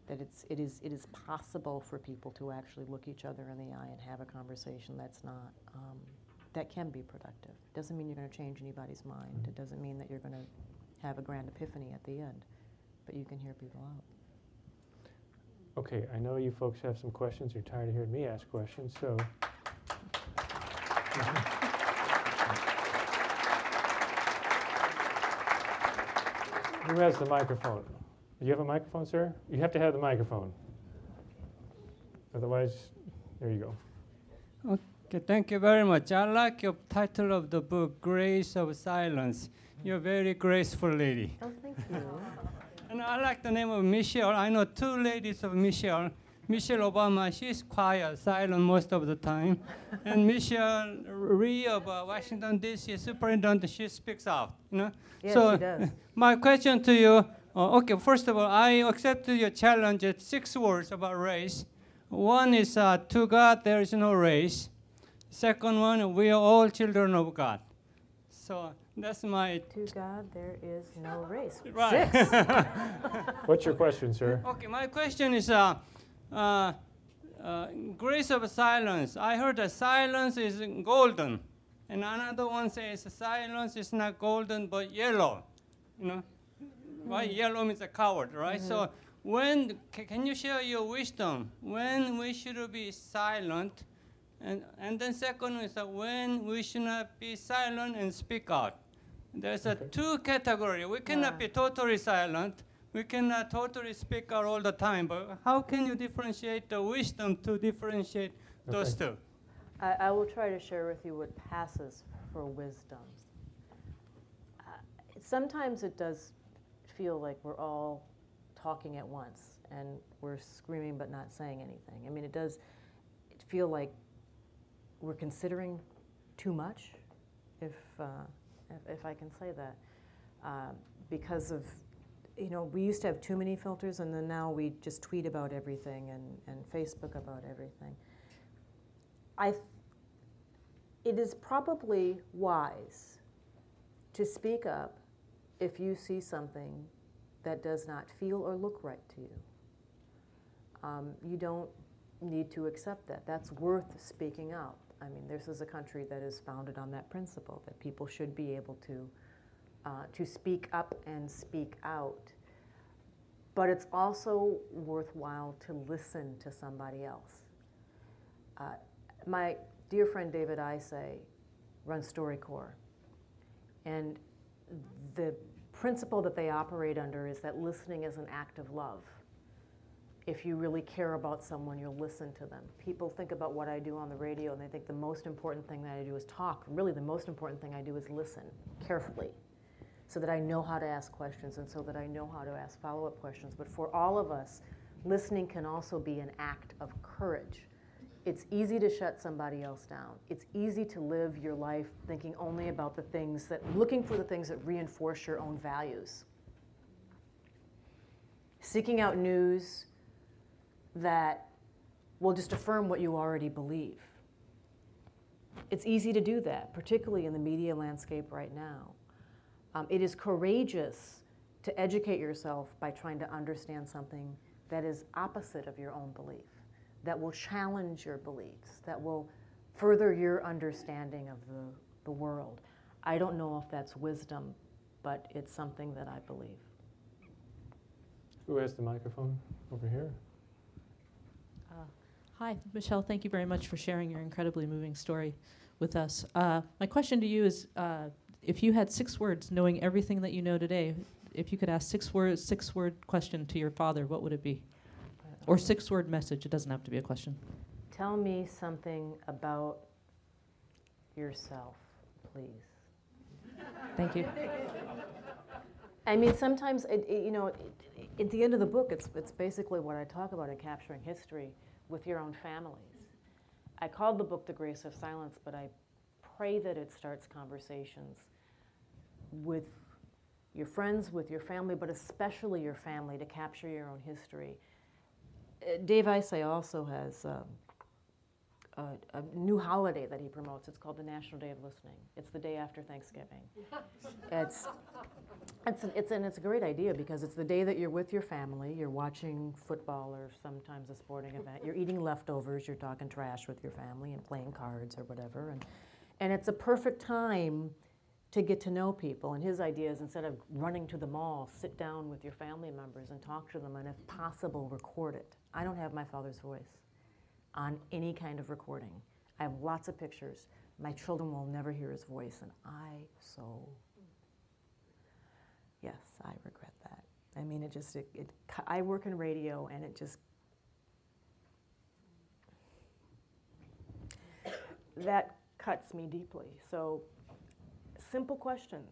that it is possible for people to actually look each other in the eye and have a conversation that's not that can be productive. It doesn't mean you're going to change anybody's mind. It doesn't mean that you're going to have a grand epiphany at the end, but you can hear people out. Okay, I know you folks have some questions. You're tired of hearing me ask questions, so. Who has the microphone? Do you have a microphone, sir? You have to have the microphone. Otherwise, there you go. Okay, thank you very much. I like your title of the book, Grace of Silence. You're a very graceful lady. Oh, thank you. And I like the name of Michele. I know two ladies of Michele. Michelle Obama, she's quiet, silent most of the time. And Michelle Rhee of Washington, D.C., superintendent, she speaks out, Yes, so she does. My question to you, okay, first of all, I accepted your challenge at 6 words about race. One is, to God, there is no race. Second one, we are all children of God. So that's my... To God, there is no race. Right. 6. What's your question, sir? Okay, my question is, grace of silence. I heard that silence is golden. And another one says silence is not golden, but yellow. Right? Yellow means a coward, right? So when, can you share your wisdom? When we should be silent? And then second is that when we should not be silent and speak out. There's a two category. We cannot be totally silent. We cannot totally speak out all the time. But how can you differentiate the wisdom to differentiate those two? I will try to share with you what passes for wisdom. Sometimes it does feel like we're all talking at once and we're screaming but not saying anything. I mean, it does feel like we're considering too much, if I can say that, because of, we used to have too many filters, and then now we just tweet about everything and Facebook about everything. It is probably wise to speak up if you see something that does not feel or look right to you. You don't need to accept that. That's worth speaking out. I mean, this is a country that is founded on that principle, that people should be able to speak up and speak out. But it's also worthwhile to listen to somebody else. My dear friend David Isay runs StoryCorps. And the principle that they operate under is that listening is an act of love. If you really care about someone, you'll listen to them. People think about what I do on the radio, and they think the most important thing that I do is talk. Really, the most important thing I do is listen carefully, so that I know how to ask questions and so that I know how to ask follow-up questions. But for all of us, listening can also be an act of courage. It's easy to shut somebody else down. It's easy to live your life thinking only about the things that, looking for the things that reinforce your own values. Seeking out news that will just affirm what you already believe. It's easy to do that, particularly in the media landscape right now. It is courageous to educate yourself by trying to understand something that is opposite of your own belief, that will challenge your beliefs, that will further your understanding of the world. I don't know if that's wisdom, but it's something that I believe. Who has the microphone over here? Hi, Michele. Thank you very much for sharing your incredibly moving story with us. My question to you is, if you had 6 words, knowing everything that you know today, if you could ask 6-word question to your father, what would it be? Or 6-word message. It doesn't have to be a question. Tell me something about yourself, please. Thank you. I mean, sometimes, at the end of the book, it's basically what I talk about in Capturing History with your own families. I called the book The Grace of Silence, but I pray that it starts conversations with your friends, with your family, but especially your family, to capture your own history. Dave Isay also has a new holiday that he promotes. It's called the National Day of Listening. It's the day after Thanksgiving. It's a great idea because it's the day that you're with your family, you're watching football or sometimes a sporting event, you're eating leftovers, you're talking trash with your family and playing cards or whatever. And it's a perfect time to get to know people. And his idea is, instead of running to the mall, sit down with your family members and talk to them, and if possible, record it. I don't have my father's voice on any kind of recording. I have lots of pictures. My children will never hear his voice, and yes, I regret that. I mean, I work in radio, and that cuts me deeply. So simple questions,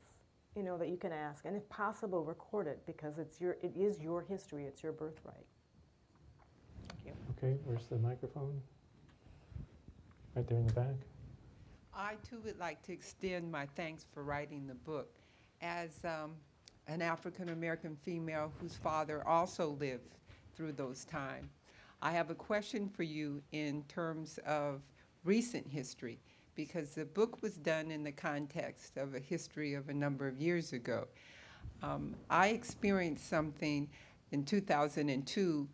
that you can ask, and if possible, record it, because it is your history, it's your birthright. Thank you. Okay, where's the microphone? Right there in the back. I too would like to extend my thanks for writing the book. As an African American female whose father also lived through those times, I have a question for you in terms of recent history, because the book was done in the context of a history of a number of years ago. I experienced something in 2002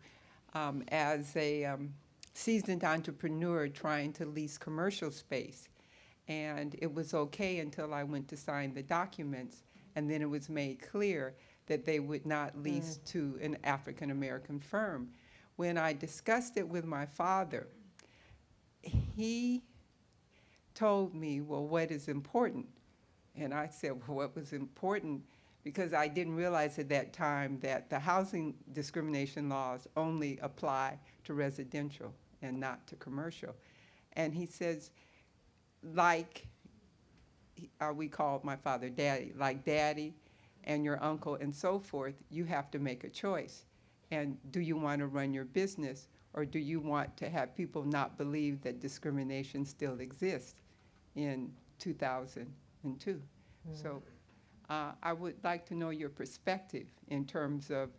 as a seasoned entrepreneur trying to lease commercial space. And it was okay until I went to sign the documents, and then it was made clear that they would not lease to an African American firm. When I discussed it with my father, he told me, well, what is important? And I said, well, what was important? Because I didn't realize at that time that the housing discrimination laws only apply to residential and not to commercial. And he says, we called my father Daddy, like Daddy and your uncle and so forth, you have to make a choice. And do you want to run your business, or do you want to have people not believe that discrimination still exists in 2002? So I would like to know your perspective in terms of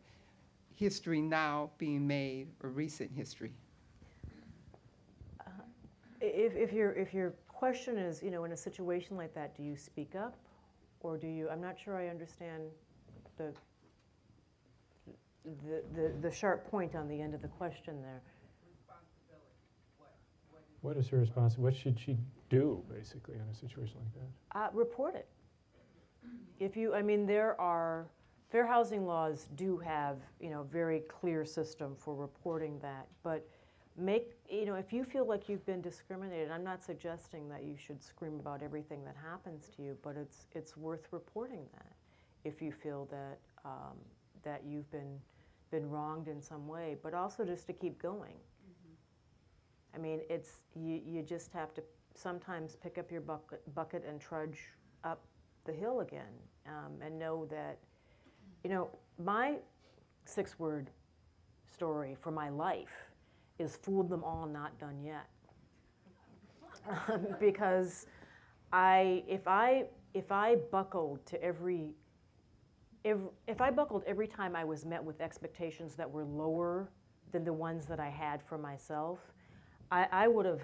history now being made or recent history. If your question is, in a situation like that, do you speak up, or do you? I'm not sure I understand the sharp point on the end of the question there. What is her responsibility? What should she do, basically, in a situation like that? Report it. Fair housing laws do have, very clear system for reporting that, but if you feel like you've been discriminated, I'm not suggesting that you should scream about everything that happens to you, but it's worth reporting that if you feel that that you've been been wronged in some way, but also just to keep going. I mean, you just have to sometimes pick up your bucket and trudge up the hill again, and know that, my 6-word story for my life is fooled them all, not done yet. Because if I buckled to if I buckled every time I was met with expectations that were lower than the ones that I had for myself, I would have,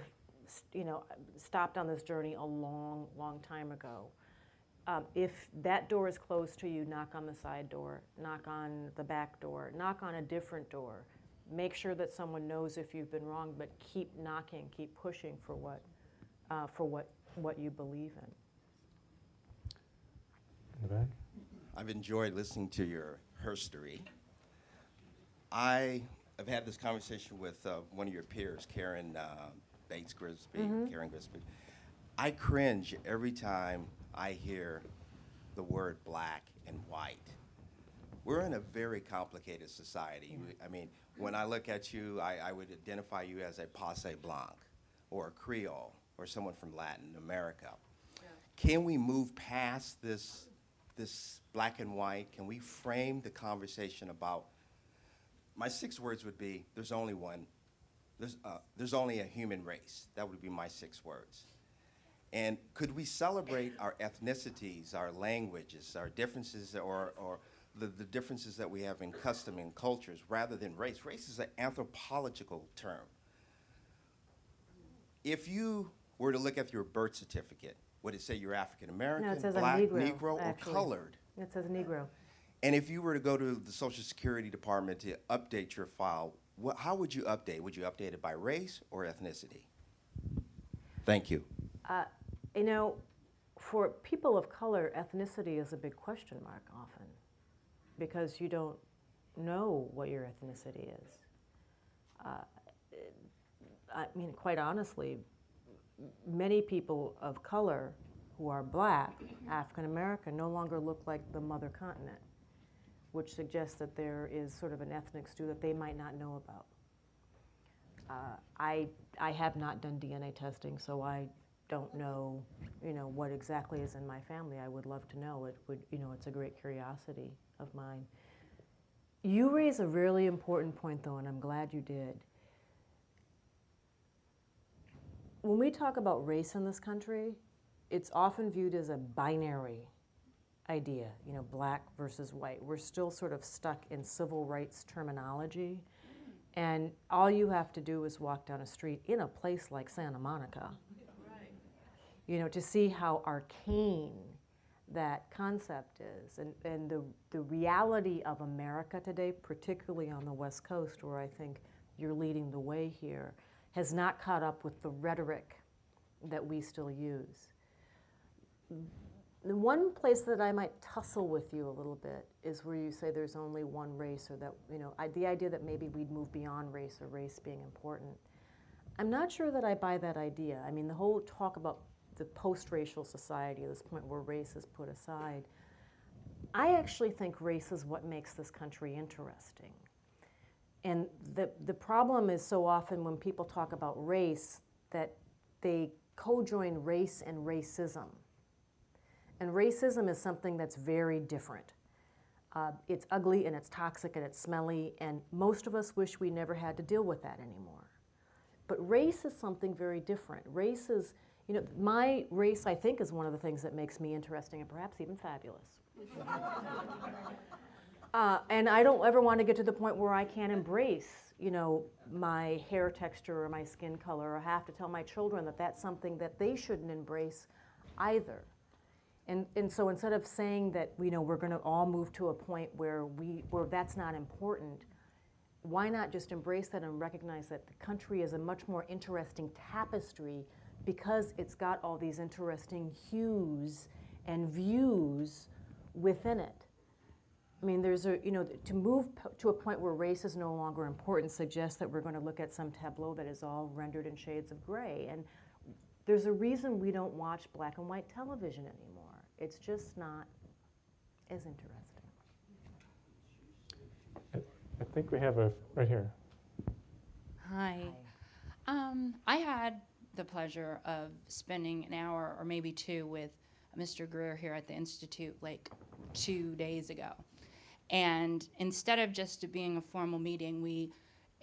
stopped on this journey a long, long time ago. If that door is closed to you, knock on the side door, knock on the back door, knock on a different door. Make sure that someone knows if you've been wrong, but keep knocking, keep pushing for what you believe in. In the back? I've enjoyed listening to your herstory. I have had this conversation with one of your peers, Karen Bates Grisby, Karen Grisby. I cringe every time I hear the word black and white. We're in a very complicated society. I mean, when I look at you, I would identify you as a Passe Blanc or a Creole or someone from Latin America. Yeah. Can we move past this black and white? Can we frame the conversation about, my 6 words would be, there's only one, there's only a human race. That would be my 6 words. And could we celebrate our ethnicities, our languages, our differences, or the differences that we have in custom and cultures rather than race? Race is an anthropological term. If you were to look at your birth certificate, would it say you're African American, No, it says black, I'm Negro, or actually. colored? It says Negro. And if you were to go to the Social Security Department to update your file, how would you update? Would you update it by race or ethnicity? Thank you. For people of color, ethnicity is a big question mark often, because you don't know what your ethnicity is. I mean, quite honestly, many people of color who are black, African American, no longer look like the mother continent, which suggests that there is sort of an ethnic stew that they might not know about. I have not done DNA testing, so I don't know, what exactly is in my family. I would love to know. It's a great curiosity of mine. You raise a really important point, though, and I'm glad you did. When we talk about race in this country, it's often viewed as a binary idea, black versus white. We're still sort of stuck in civil rights terminology, and all you have to do is walk down a street in a place like Santa Monica, to see how arcane that concept is. And the reality of America today, particularly on the West Coast, where I think you're leading the way here, has not caught up with the rhetoric that we still use. The one place that I might tussle with you a little bit is where you say there's only one race, or that, the idea that maybe we'd move beyond race, or race being important. I'm not sure that I buy that idea. I mean, the whole talk about the post-racial society, this point where race is put aside, I actually think race is what makes this country interesting. And the problem is so often when people talk about race that they co-join race and racism. And racism is something that's very different. It's ugly and it's toxic and it's smelly, and most of us wish we never had to deal with that anymore. But race is something very different. Race is, my race, I think, is one of the things that makes me interesting and perhaps even fabulous. And I don't ever want to get to the point where I can't embrace, my hair texture or my skin color, or have to tell my children that that's something that they shouldn't embrace either. And so instead of saying that, we're going to all move to a point where that's not important, why not just embrace that and recognize that the country is a much more interesting tapestry because it's got all these interesting hues and views within it. I mean, to move to a point where race is no longer important suggests that we're going to look at some tableau that is all rendered in shades of gray. And there's a reason we don't watch black and white television anymore. It's just not as interesting. I think we have a right here. Hi. I had the pleasure of spending an hour or maybe two with Mr. Greer here at the Institute like 2 days ago. And instead of just it being a formal meeting, we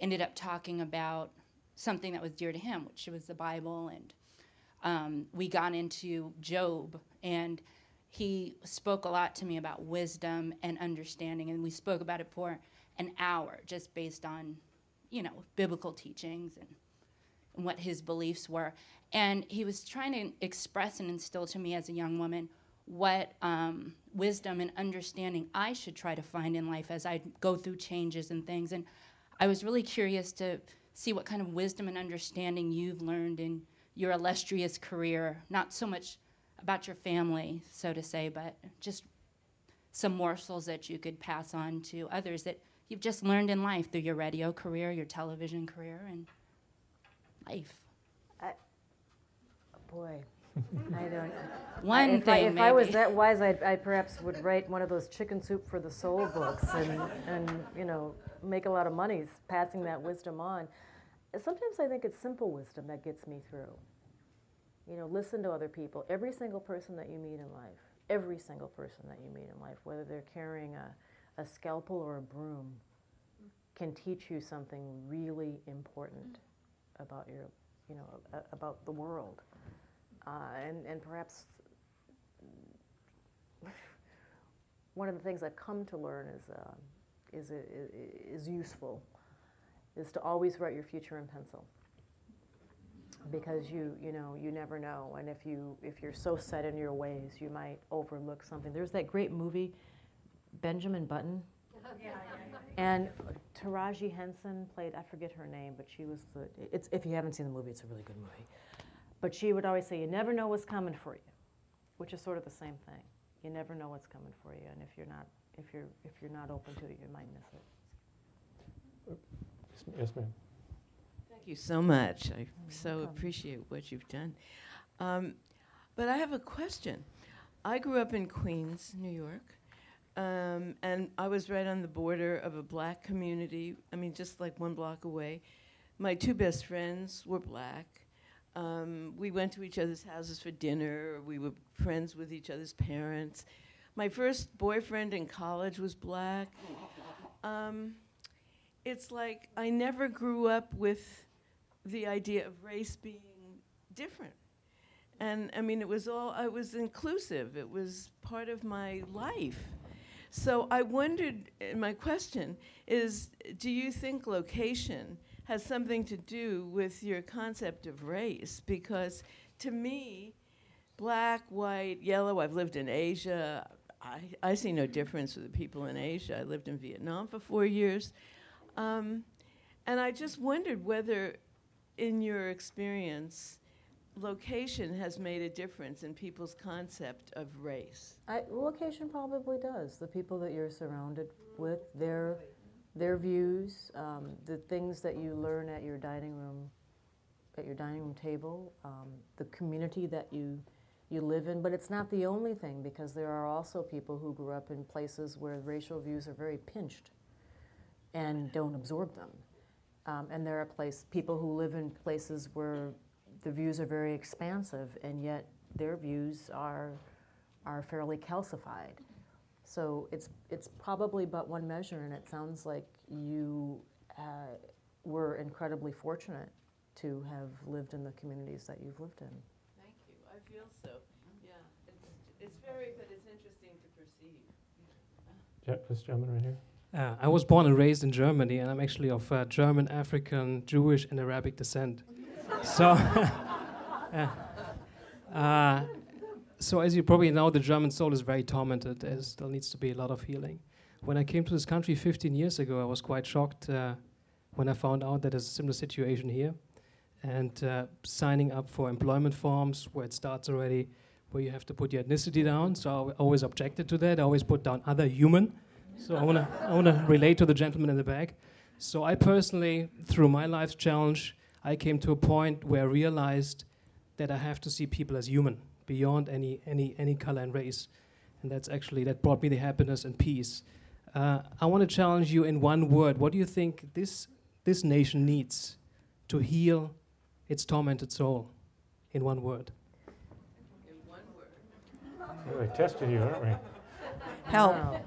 ended up talking about something that was dear to him, which was the Bible. And we got into Job, and he spoke a lot to me about wisdom and understanding. And we spoke about it for an hour just based on, you know, biblical teachings and what his beliefs were. And he was trying to express and instill to me as a young woman what wisdom and understanding I should try to find in life as I go through changes and things. And I was really curious to see what kind of wisdom and understanding you've learned in your illustrious career, not so much about your family, so to say, but just some morsels that you could pass on to others that you've just learned in life through your radio career, your television career, and life. Boy, I don't. One thing, if I was that wise, I perhaps would write one of those chicken soup for the soul books and you know, make a lot of money passing that wisdom on. Sometimes I think it's simple wisdom that gets me through. You know, listen to other people. Every single person that you meet in life, every single person that you meet in life, whether they're carrying a scalpel or a broom, can teach you something really important about your, you know, about the world. And perhaps one of the things I've come to learn is useful, is to always write your future in pencil, because you know, you never know, and if you're so set in your ways, you might overlook something. There's that great movie, Benjamin Button. And Taraji Henson played, I forget her name, but she was if you haven't seen the movie, it's a really good movie. But she would always say, you never know what's coming for you, which is sort of the same thing. You never know what's coming for you, and if you're not open to it, you might miss it. Yes, ma'am. Thank you so much. I so appreciate what you've done. But I have a question. I grew up in Queens, New York, and I was right on the border of a black community, I mean, just like 1 block away. My 2 best friends were black. We went to each other's houses for dinner. We were friends with each other's parents. My first boyfriend in college was black. It's like I never grew up with the idea of race being different. And I mean, it was inclusive. It was part of my life. So I wondered, my question is, do you think location has something to do with your concept of race? Because to me, black, white, yellow, I've lived in Asia. I see no difference with the people in Asia. I lived in Vietnam for 4 years. And I just wondered whether, in your experience, location has made a difference in people's concept of race. Location probably does. The people that you're surrounded with, their views, the things that you learn at your dining room table, the community that you live in. But it's not the only thing, because there are also people who grew up in places where racial views are very pinched and don't absorb them. And there are people who live in places where the views are very expansive, and yet their views are fairly calcified. So it's probably but one measure, and it sounds like you were incredibly fortunate to have lived in the communities that you've lived in. Thank you. I feel so. Yeah, it's interesting to perceive. Yeah, this gentleman right here. I was born and raised in Germany, and I'm actually of German, African, Jewish, and Arabic descent. So, so as you probably know, the German soul is very tormented. There still needs to be a lot of healing. When I came to this country 15 years ago, I was quite shocked when I found out that there's a similar situation here. And signing up for employment forms, where it starts already, where you have to put your ethnicity down. So I always objected to that. I always put down other human. So I wanna relate to the gentleman in the back. So I personally, through my life's challenge, I came to a point where I realized that I have to see people as human, beyond any color and race. And that brought me the happiness and peace. I want to challenge you in one word. What do you think this nation needs to heal its tormented soul? In one word. In one word. Really testing you, aren't we? Help. Wow.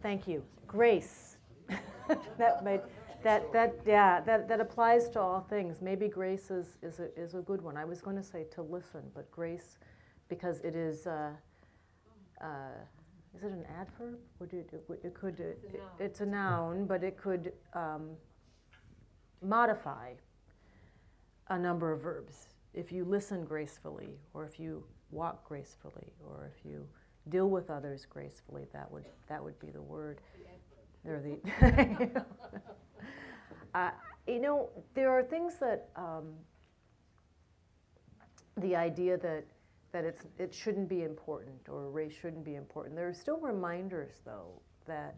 Thank you. Grace. that applies to all things. Maybe grace is a good one. I was going to say to listen, but grace, because it is. Is it an adverb? It's a noun, but it could modify a number of verbs. If you listen gracefully, or if you walk gracefully, or if you deal with others gracefully, that would be the word. Or the there are things that the idea that it shouldn't be important, or race shouldn't be important. There are still reminders, though, that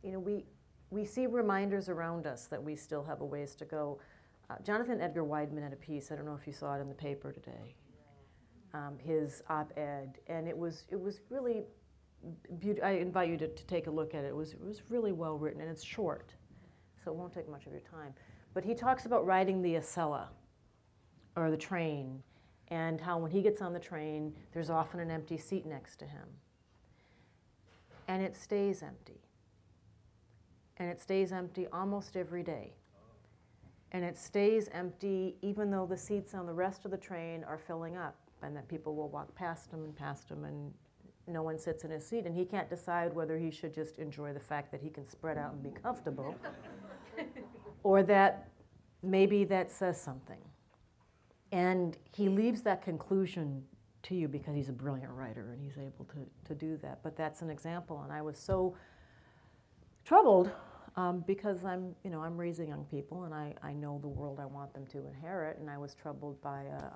we see reminders around us that we still have a ways to go. Jonathan Edgar Wideman had a piece. I don't know if you saw it in the paper today. His op-ed, and it was really beautiful. I invite you to take a look at it. It was really well written, and it's short, so it won't take much of your time. But he talks about riding the Acela, or the train, and how when he gets on the train, there's often an empty seat next to him. And it stays empty. And it stays empty almost every day. And it stays empty even though the seats on the rest of the train are filling up, and that people will walk past him, and no one sits in his seat, and he can't decide whether he should just enjoy the fact that he can spread out and be comfortable, or that maybe that says something. And he leaves that conclusion to you because he's a brilliant writer and he's able to do that. But that's an example, and I was so troubled because I'm raising young people, and I know the world I want them to inherit, and I was troubled by a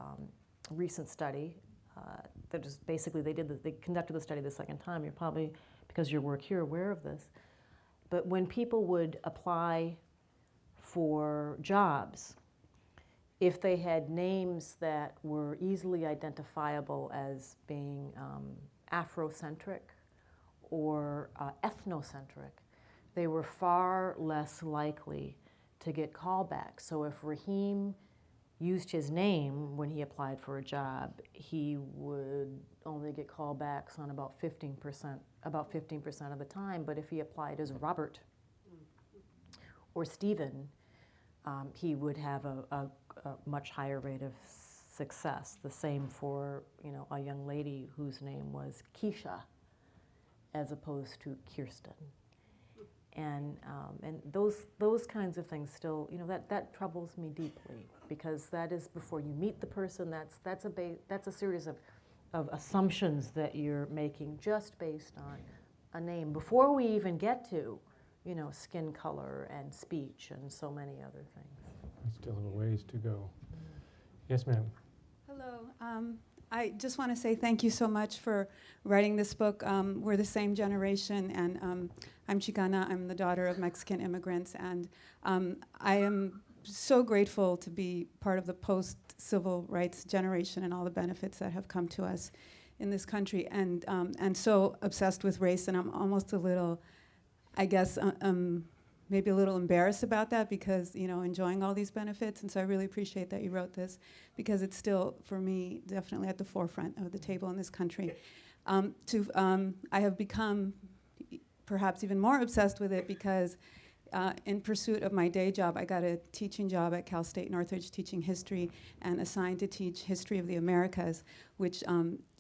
recent study that is basically they conducted the study the second time. You're probably, because of your work here, aware of this. But when people would apply for jobs, if they had names that were easily identifiable as being Afrocentric or ethnocentric, they were far less likely to get callbacks. So if Raheem used his name when he applied for a job, he would only get callbacks on about 15% of the time. But if he applied as Robert or Stephen, he would have a much higher rate of success. The same for a young lady whose name was Keisha, as opposed to Kirsten. And those kinds of things still, that troubles me deeply, because that is before you meet the person. That's a series of assumptions that you're making just based on a name before we even get to skin color and speech and so many other things. We still have a ways to go. Yes, ma'am. Hello. I just want to say thank you so much for writing this book. We're the same generation, and I'm Chicana. I'm the daughter of Mexican immigrants, and I am so grateful to be part of the post-civil rights generation and all the benefits that have come to us in this country, and so obsessed with race, and I'm almost a little, I guess, maybe a little embarrassed about that, because enjoying all these benefits. And so I really appreciate that you wrote this, because it's still, for me, definitely at the forefront of the table in this country. I have become perhaps even more obsessed with it because in pursuit of my day job, I got a teaching job at Cal State Northridge teaching history, and assigned to teach history of the Americas, which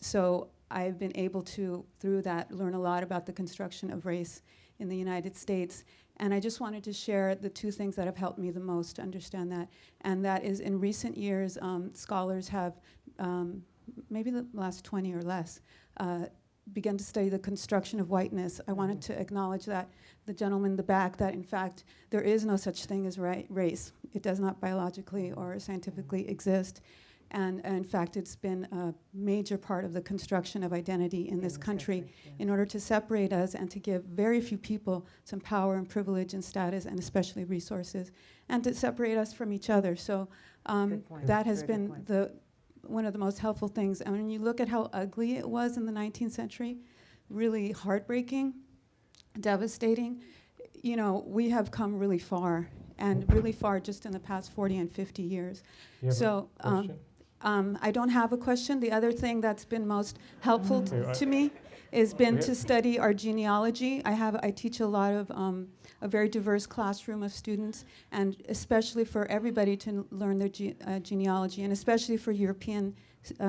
so I've been able to, through that, learn a lot about the construction of race in the United States. And I just wanted to share the two things that have helped me the most to understand that. And that is, in recent years, scholars have, maybe the last 20 or less, begun to study the construction of whiteness. I wanted to acknowledge that, the gentleman in the back, that in fact there is no such thing as race. It does not biologically or scientifically exist. And in fact, it's been a major part of the construction of identity in this country, in order to separate us and to give very few people some power and privilege and status, and especially resources, and to separate us from each other. So that has been one of the most helpful things. And when you look at how ugly it was in the 19th century, really heartbreaking, devastating, you know, we have come really far, and really far just in the past 40 and 50 years. You have So a question? I don't have a question. The other thing that's been most helpful to me has been to study our genealogy. I teach a lot of a very diverse classroom of students, and especially for everybody to learn their genealogy, and especially for European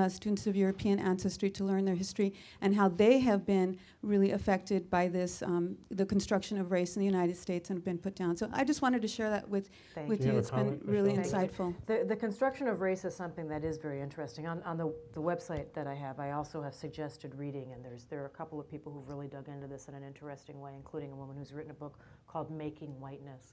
students of European ancestry to learn their history and how they have been really affected by this, the construction of race in the United States, and have been put down. So I just wanted to share that with Thank you. you. It's been really insightful. The construction of race is something that is very interesting. On the website that I have, I also have suggested reading, and there are a couple of people who've really dug into this in an interesting way, including a woman who's written a book called Making Whiteness.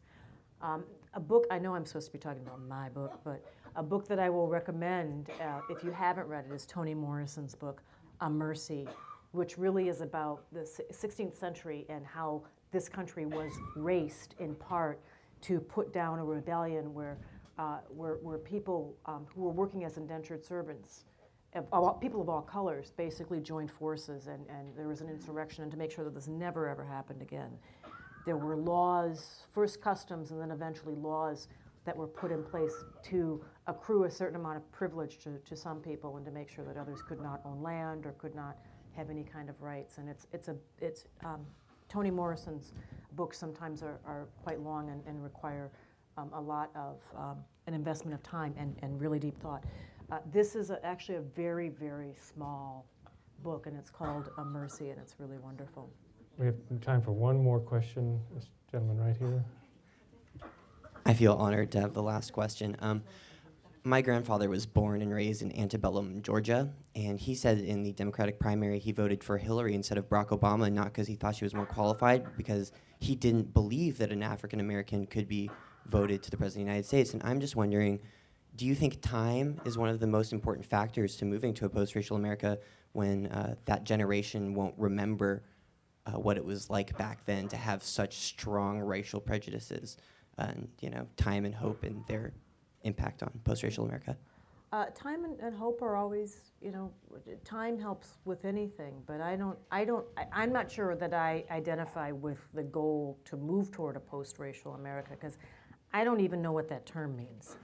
A book, I know I'm supposed to be talking about my book, but a book that I will recommend, if you haven't read it, is Toni Morrison's book, A Mercy, which really is about the 16th century and how this country was raced in part to put down a rebellion where people who were working as indentured servants, people of all colors, basically joined forces, and there was an insurrection, and to make sure that this never ever happened again. There were laws, first customs, and then eventually laws that were put in place to accrue a certain amount of privilege to some people, and to make sure that others could not own land or could not have any kind of rights. And it's Toni Morrison's books sometimes are quite long and require a lot of an investment of time and really deep thought. This is actually a very, very small book, and it's called A Mercy, and it's really wonderful. We have time for one more question. This gentleman right here. I feel honored to have the last question. My grandfather was born and raised in antebellum Georgia, and he said in the Democratic primary he voted for Hillary instead of Barack Obama, not because he thought she was more qualified, but because he didn't believe that an African American could be voted to the President of the United States. And I'm just wondering, do you think time is one of the most important factors to moving to a post-racial America when that generation won't remember what it was like back then to have such strong racial prejudices, and time and hope and their impact on post-racial America? Time and hope are always, time helps with anything, but I'm not sure that I identify with the goal to move toward a post-racial America, because I don't even know what that term means.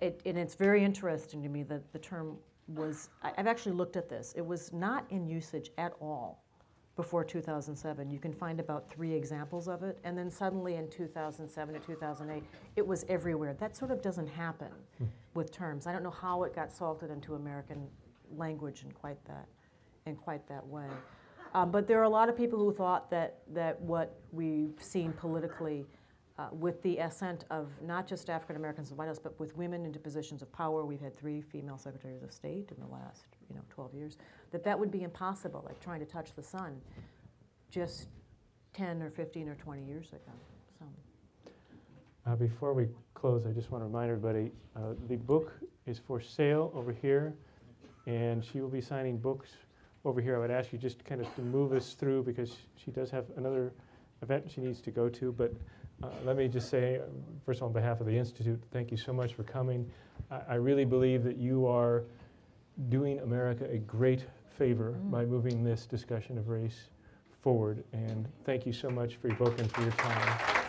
And it's very interesting to me that the term was, I've actually looked at this, it was not in usage at all before 2007. You can find about 3 examples of it, and then suddenly in 2007 to 2008, it was everywhere. That sort of doesn't happen with terms. I don't know how it got salted into American language in quite that way. But there are a lot of people who thought that what we've seen politically with the ascent of not just African Americans in the White House, but with women into positions of power, we've had 3 female secretaries of state in the last 12 years, that would be impossible, like trying to touch the sun, just 10 or 15 or 20 years ago. So. Before we close, I just want to remind everybody, the book is for sale over here, and she will be signing books over here. I would ask you just kind of to move us through, because she does have another event she needs to go to, but let me just say, first of all, on behalf of the Institute, thank you so much for coming. I really believe that you are doing America a great favor by moving this discussion of race forward, and thank you so much for your book and for your time.